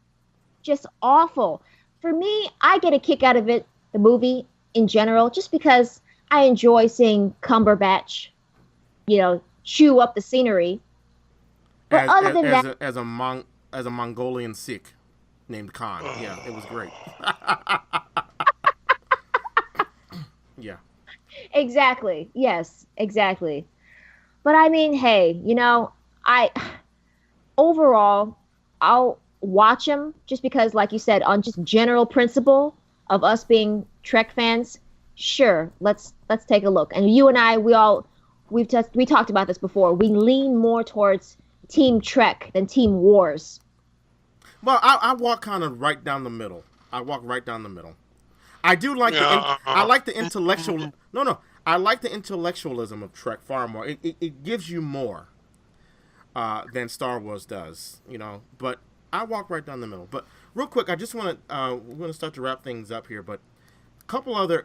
just awful. For me, I get a kick out of it, the movie in general, just because I enjoy seeing Cumberbatch, chew up the scenery. But other than that, as a Mongolian Sikh named Khan, yeah, it was great. Yeah. Exactly. Yes, exactly. But I mean, hey, overall, I'll watch them just because, like you said, on just general principle of us being Trek fans. Sure, let's take a look. And you and I, we talked about this before. We lean more towards Team Trek than Team Wars. Well, I walk kind of right down the middle. I do like I like the intellectual. I like the intellectualism of Trek far more. It gives you more than Star Wars does, But I walk right down the middle. But real quick, I just want to we're going to start to wrap things up here. But a couple other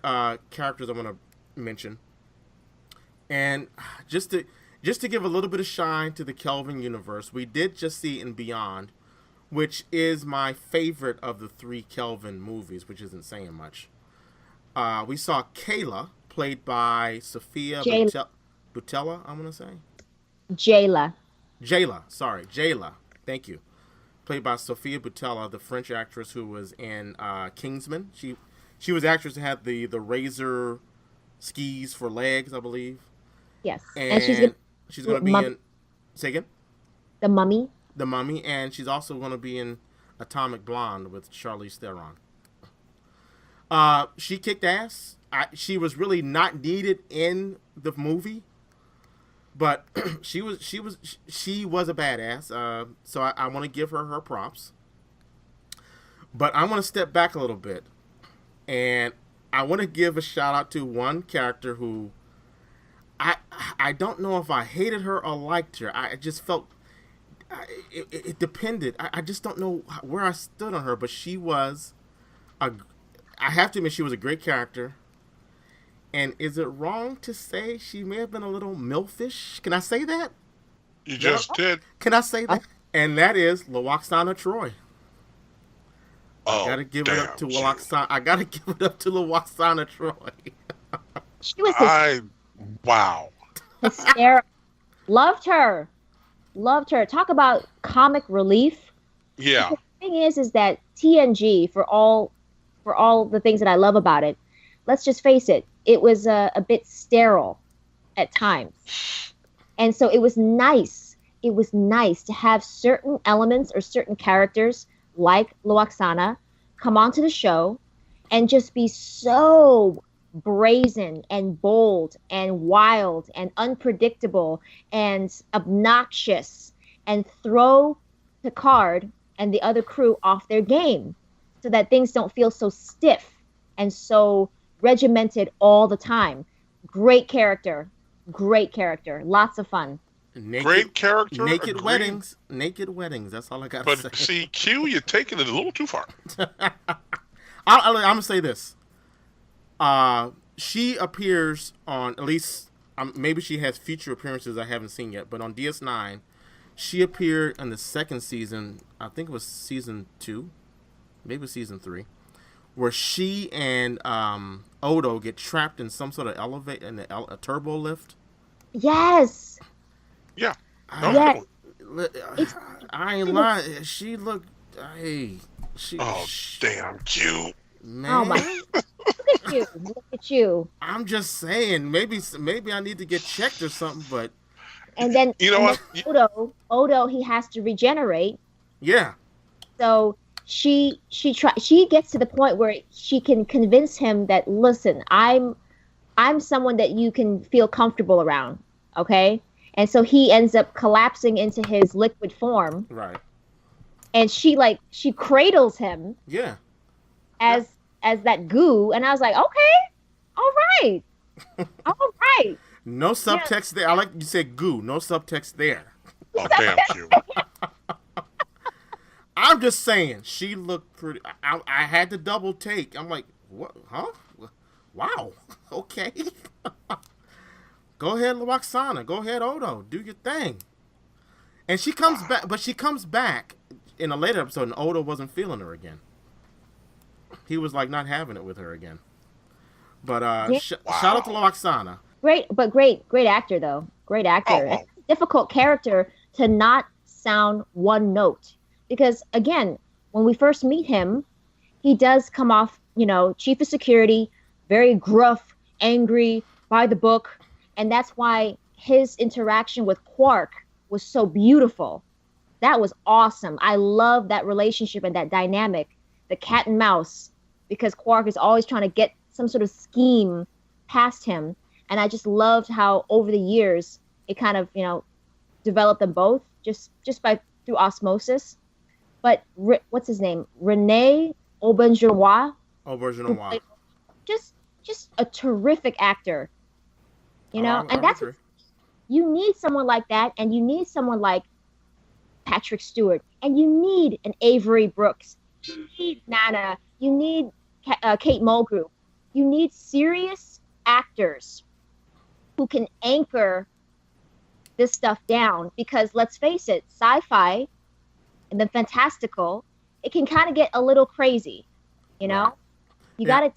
characters I want to mention, and just to give a little bit of shine to the Kelvin universe, we did just see in Beyond, which is my favorite of the 3 Kelvin movies, which isn't saying much. We saw Kayla, played by Sophia Boutella, I'm going to say. Jayla. Thank you. Played by Sophia Boutella, the French actress who was in Kingsman. She was the actress that had the razor skis for legs, I believe. Yes. And she's going to be in... Say again? The Mummy. The Mummy, and she's also going to be in Atomic Blonde with Charlize Theron. She kicked ass. She was really not needed in the movie, But she was a badass. So I want to give her props. But I want to step back a little bit, and I want to give a shout out to one character who I don't know if I hated her or liked her. I just felt it depended. I just don't know where I stood on her, but she was I have to admit she was a great character. And is it wrong to say she may have been a little milfish? Can I say that? You just did. Can I say that? And that is Lwaxana Troy. Oh, I gotta give it up to Lwaxana. I gotta give it up to Lwaxana Troy. She was wow. hysterical. Loved her. Talk about comic relief. Yeah. The thing is that TNG, for all the things that I love about it, let's just face it, it was a bit sterile at times. And so it was nice. It was nice to have certain elements or certain characters like Lwaxana come onto the show and just be so brazen and bold and wild and unpredictable and obnoxious and throw Picard and the other crew off their game so that things don't feel so stiff and so regimented all the time. Great character. Lots of fun. Great character. Naked weddings. That's all I got to say. But see, Q, you're taking it a little too far. I'm going to say this. She appears on, at least, maybe she has future appearances I haven't seen yet, but on DS9, she appeared in the second season, I think it was season 2, maybe it was season 3, where she and Odo get trapped in some sort of elevator, in a turbo lift. Yes. Yeah. Yes. I ain't lying. She looked. Damn, Q. Man. Oh my. Look at you. I'm just saying, maybe I need to get checked or something, but. And then you know what? Odo, he has to regenerate. Yeah. So she gets to the point where she can convince him that, listen, I'm someone that you can feel comfortable around, okay? And so he ends up collapsing into his liquid form. Right. And she cradles him. Yeah. As that goo, and I was like, okay, all right. No subtext there. I like you said goo. No subtext there. Oh, damn, Q. I'm just saying, she looked pretty. I had to double take. I'm like, what? Huh? Wow. Okay. Go ahead, Lwaxana. Go ahead, Odo. Do your thing. And she comes back, but she comes back in a later episode, and Odo wasn't feeling her again. He was like not having it with her again. But shout out to Lwaxana. Great actor though. Great actor. Oh. It's a difficult character to not sound one note. Because again, when we first meet him, he does come off, chief of security, very gruff, angry, by the book. And that's why his interaction with Quark was so beautiful. That was awesome. I love that relationship and that dynamic, the cat and mouse, because Quark is always trying to get some sort of scheme past him. And I just loved how over the years it kind of, developed them both just through osmosis. But what's his name? Rene Auberjonois. Just a terrific actor. And that's what, you need someone like that, and you need someone like Patrick Stewart, and you need an Avery Brooks, you need Nana, you need Kate Mulgrew, you need serious actors who can anchor this stuff down, because let's face it, sci-fi and then fantastical, it can kind of get a little crazy, Right. You gotta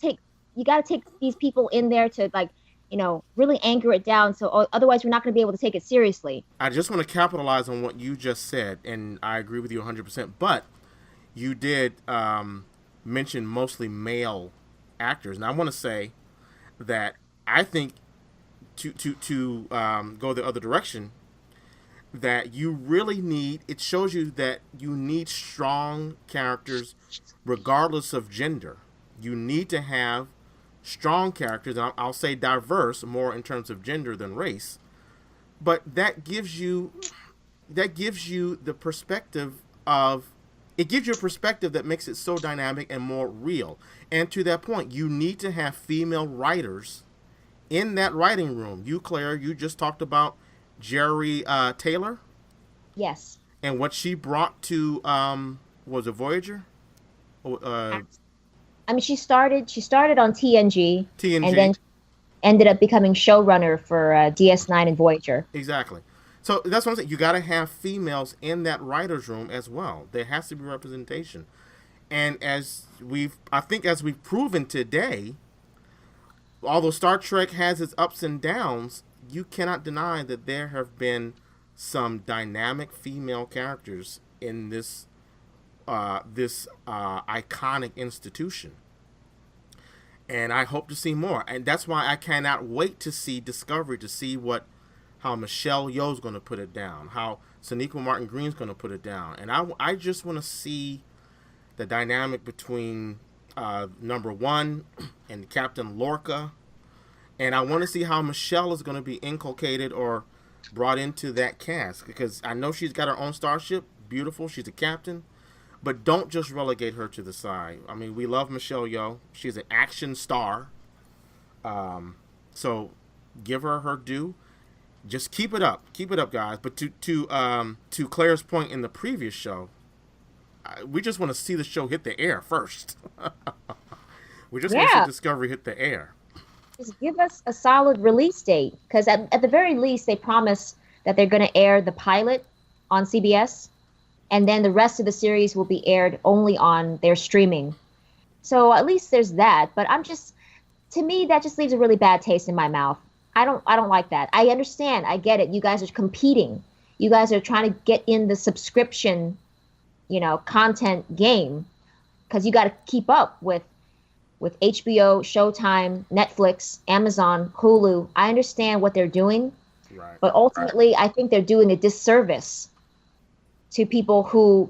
take these people in there to really anchor it down. So otherwise we're not going to be able to take it seriously. I just want to capitalize on what you just said, and I agree with you 100%. But you did mention mostly male actors, and I want to say that I think to go the other direction, that you really need. It shows you that you need strong characters, regardless of gender. You need to have strong characters, and I'll say diverse more in terms of gender than race, but that gives you the perspective of it gives you a perspective that makes it so dynamic and more real. And to that point, you need to have female writers in that writing room. You, Claire, you just talked about Jerry Taylor. Yes. And what she brought to was it Voyager? I mean, she started on TNG, TNG. and then ended up becoming showrunner for DS9 and Voyager. Exactly. So that's what I'm saying. You got to have females in that writers' room as well. There has to be representation. And I think as we've proven today, although Star Trek has its ups and downs, you cannot deny that there have been some dynamic female characters in this iconic institution. And I hope to see more. And that's why I cannot wait to see Discovery, to see how Michelle Yeoh's going to put it down, how Sonequa Martin Green's going to put it down. And I just want to see the dynamic between number one and Captain Lorca. And I want to see how Michelle is going to be inculcated or brought into that cast, because I know she's got her own starship. Beautiful. She's a captain. But don't just relegate her to the side. I mean, we love Michelle Yeoh. She's an action star. So give her her due. Just keep it up. Keep it up, guys. But to Claire's point in the previous show, we just want to see the show hit the air first. We just want to see Discovery hit the air. Just give us a solid release date, because at the very least, they promise that they're going to air the pilot on CBS, and then the rest of the series will be aired only on their streaming. So at least there's that. But to me, that just leaves a really bad taste in my mouth. I don't like that. I understand. I get it. You guys are competing. You guys are trying to get in the subscription, content game, because you got to keep up with HBO, Showtime, Netflix, Amazon, Hulu. I understand what they're doing, right, but ultimately, I think they're doing a disservice to people who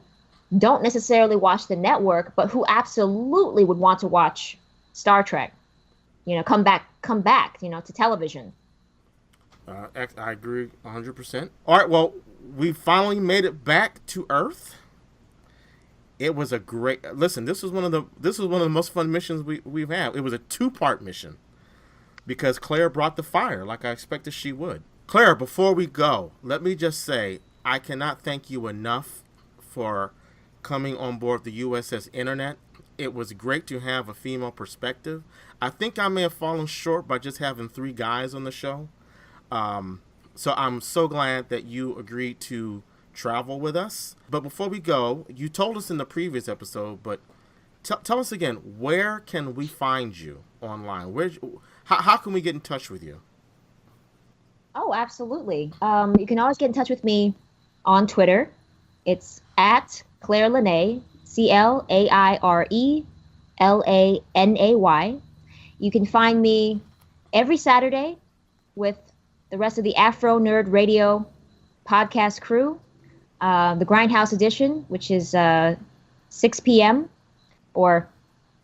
don't necessarily watch the network, but who absolutely would want to watch Star Trek. Come back, to television. I agree 100%. All right, well, we finally made it back to Earth. It was a great. Listen, this was one of the most fun missions we've had. It was a 2-part mission because Claire brought the fire, like I expected she would. Claire, before we go, let me just say I cannot thank you enough for coming on board the USS Internet. It was great to have a female perspective. I think I may have fallen short by just having 3 guys on the show. So I'm so glad that you agreed to travel with us. But before we go, you told us in the previous episode, but tell us again, where can we find you online? How can we get in touch with you? Oh, absolutely. You can always get in touch with me on Twitter. It's at Claire Lanay, ClaireLanay. You can find me every Saturday with the rest of the Afronerd Radio podcast crew. The Grindhouse edition, which is 6 p.m. or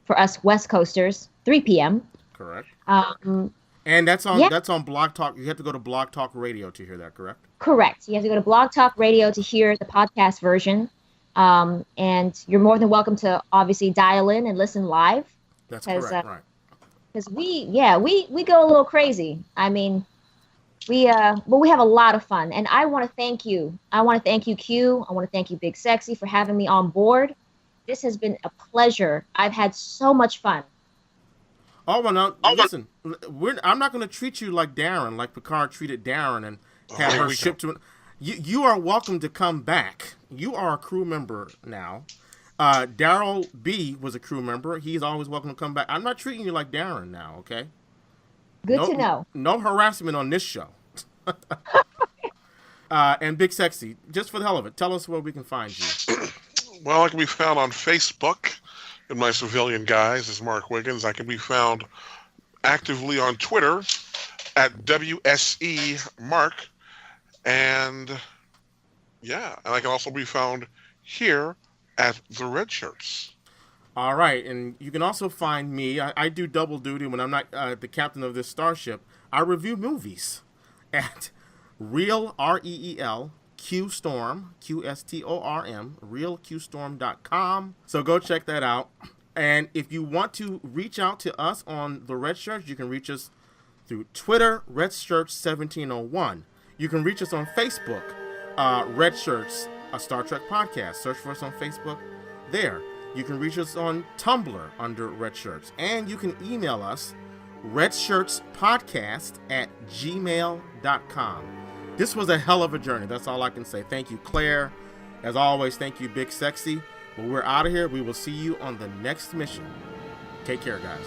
for us West Coasters, 3 p.m. Correct. And that's on Blog Talk. You have to go to Blog Talk Radio to hear that, correct? Correct. You have to go to Blog Talk Radio to hear the podcast version. And you're more than welcome to obviously dial in and listen live. That's correct, right. Because we go a little crazy. I mean, we have a lot of fun, and I want to thank you. I want to thank you, Q. I want to thank you, Big Sexy, for having me on board. This has been a pleasure. I've had so much fun. Oh, well, now, listen, I'm not going to treat you like Darren, like Picard treated Darren and had her shipped to... You are welcome to come back. You are a crew member now. Daryl B was a crew member. He's always welcome to come back. I'm not treating you like Darren now, okay? Good to know. No harassment on this show. And Big Sexy, just for the hell of it, tell us where we can find you. Well, I can be found on Facebook in my civilian guise as Mark Wiggins. I can be found actively on Twitter at WSE Mark. And I can also be found here at the Red Shirts. All right, and you can also find me. I do double duty when I'm not the captain of this starship. I review movies at Real, REEL, QStorm, QSTORM, realqstorm.com. So go check that out. And if you want to reach out to us on the Red Shirts, you can reach us through Twitter, Red Shirts 1701. You can reach us on Facebook, Red Shirts, a Star Trek podcast. Search for us on Facebook there. You can reach us on Tumblr under Red Shirts. And you can email us, redshirtspodcast@gmail.com. This was a hell of a journey. That's all I can say. Thank you, Claire. As always, thank you, Big Sexy. But we're out of here. We will see you on the next mission. Take care, guys.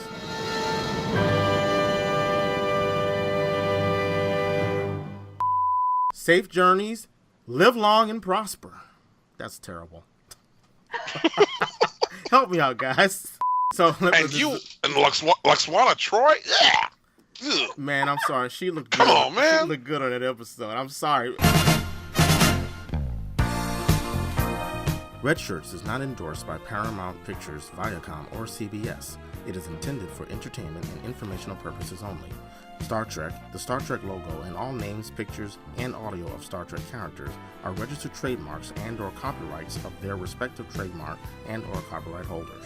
Safe journeys. Live long and prosper. That's terrible. Help me out, guys. So and Laxwana Troy? Yeah. Ugh. Man, I'm sorry. She looked good. Come on, man. She looked good on that episode. I'm sorry. Red Shirts is not endorsed by Paramount Pictures, Viacom, or CBS. It is intended for entertainment and informational purposes only. Star Trek, the Star Trek logo, and all names, pictures, and audio of Star Trek characters are registered trademarks and/or copyrights of their respective trademark and/or copyright holders.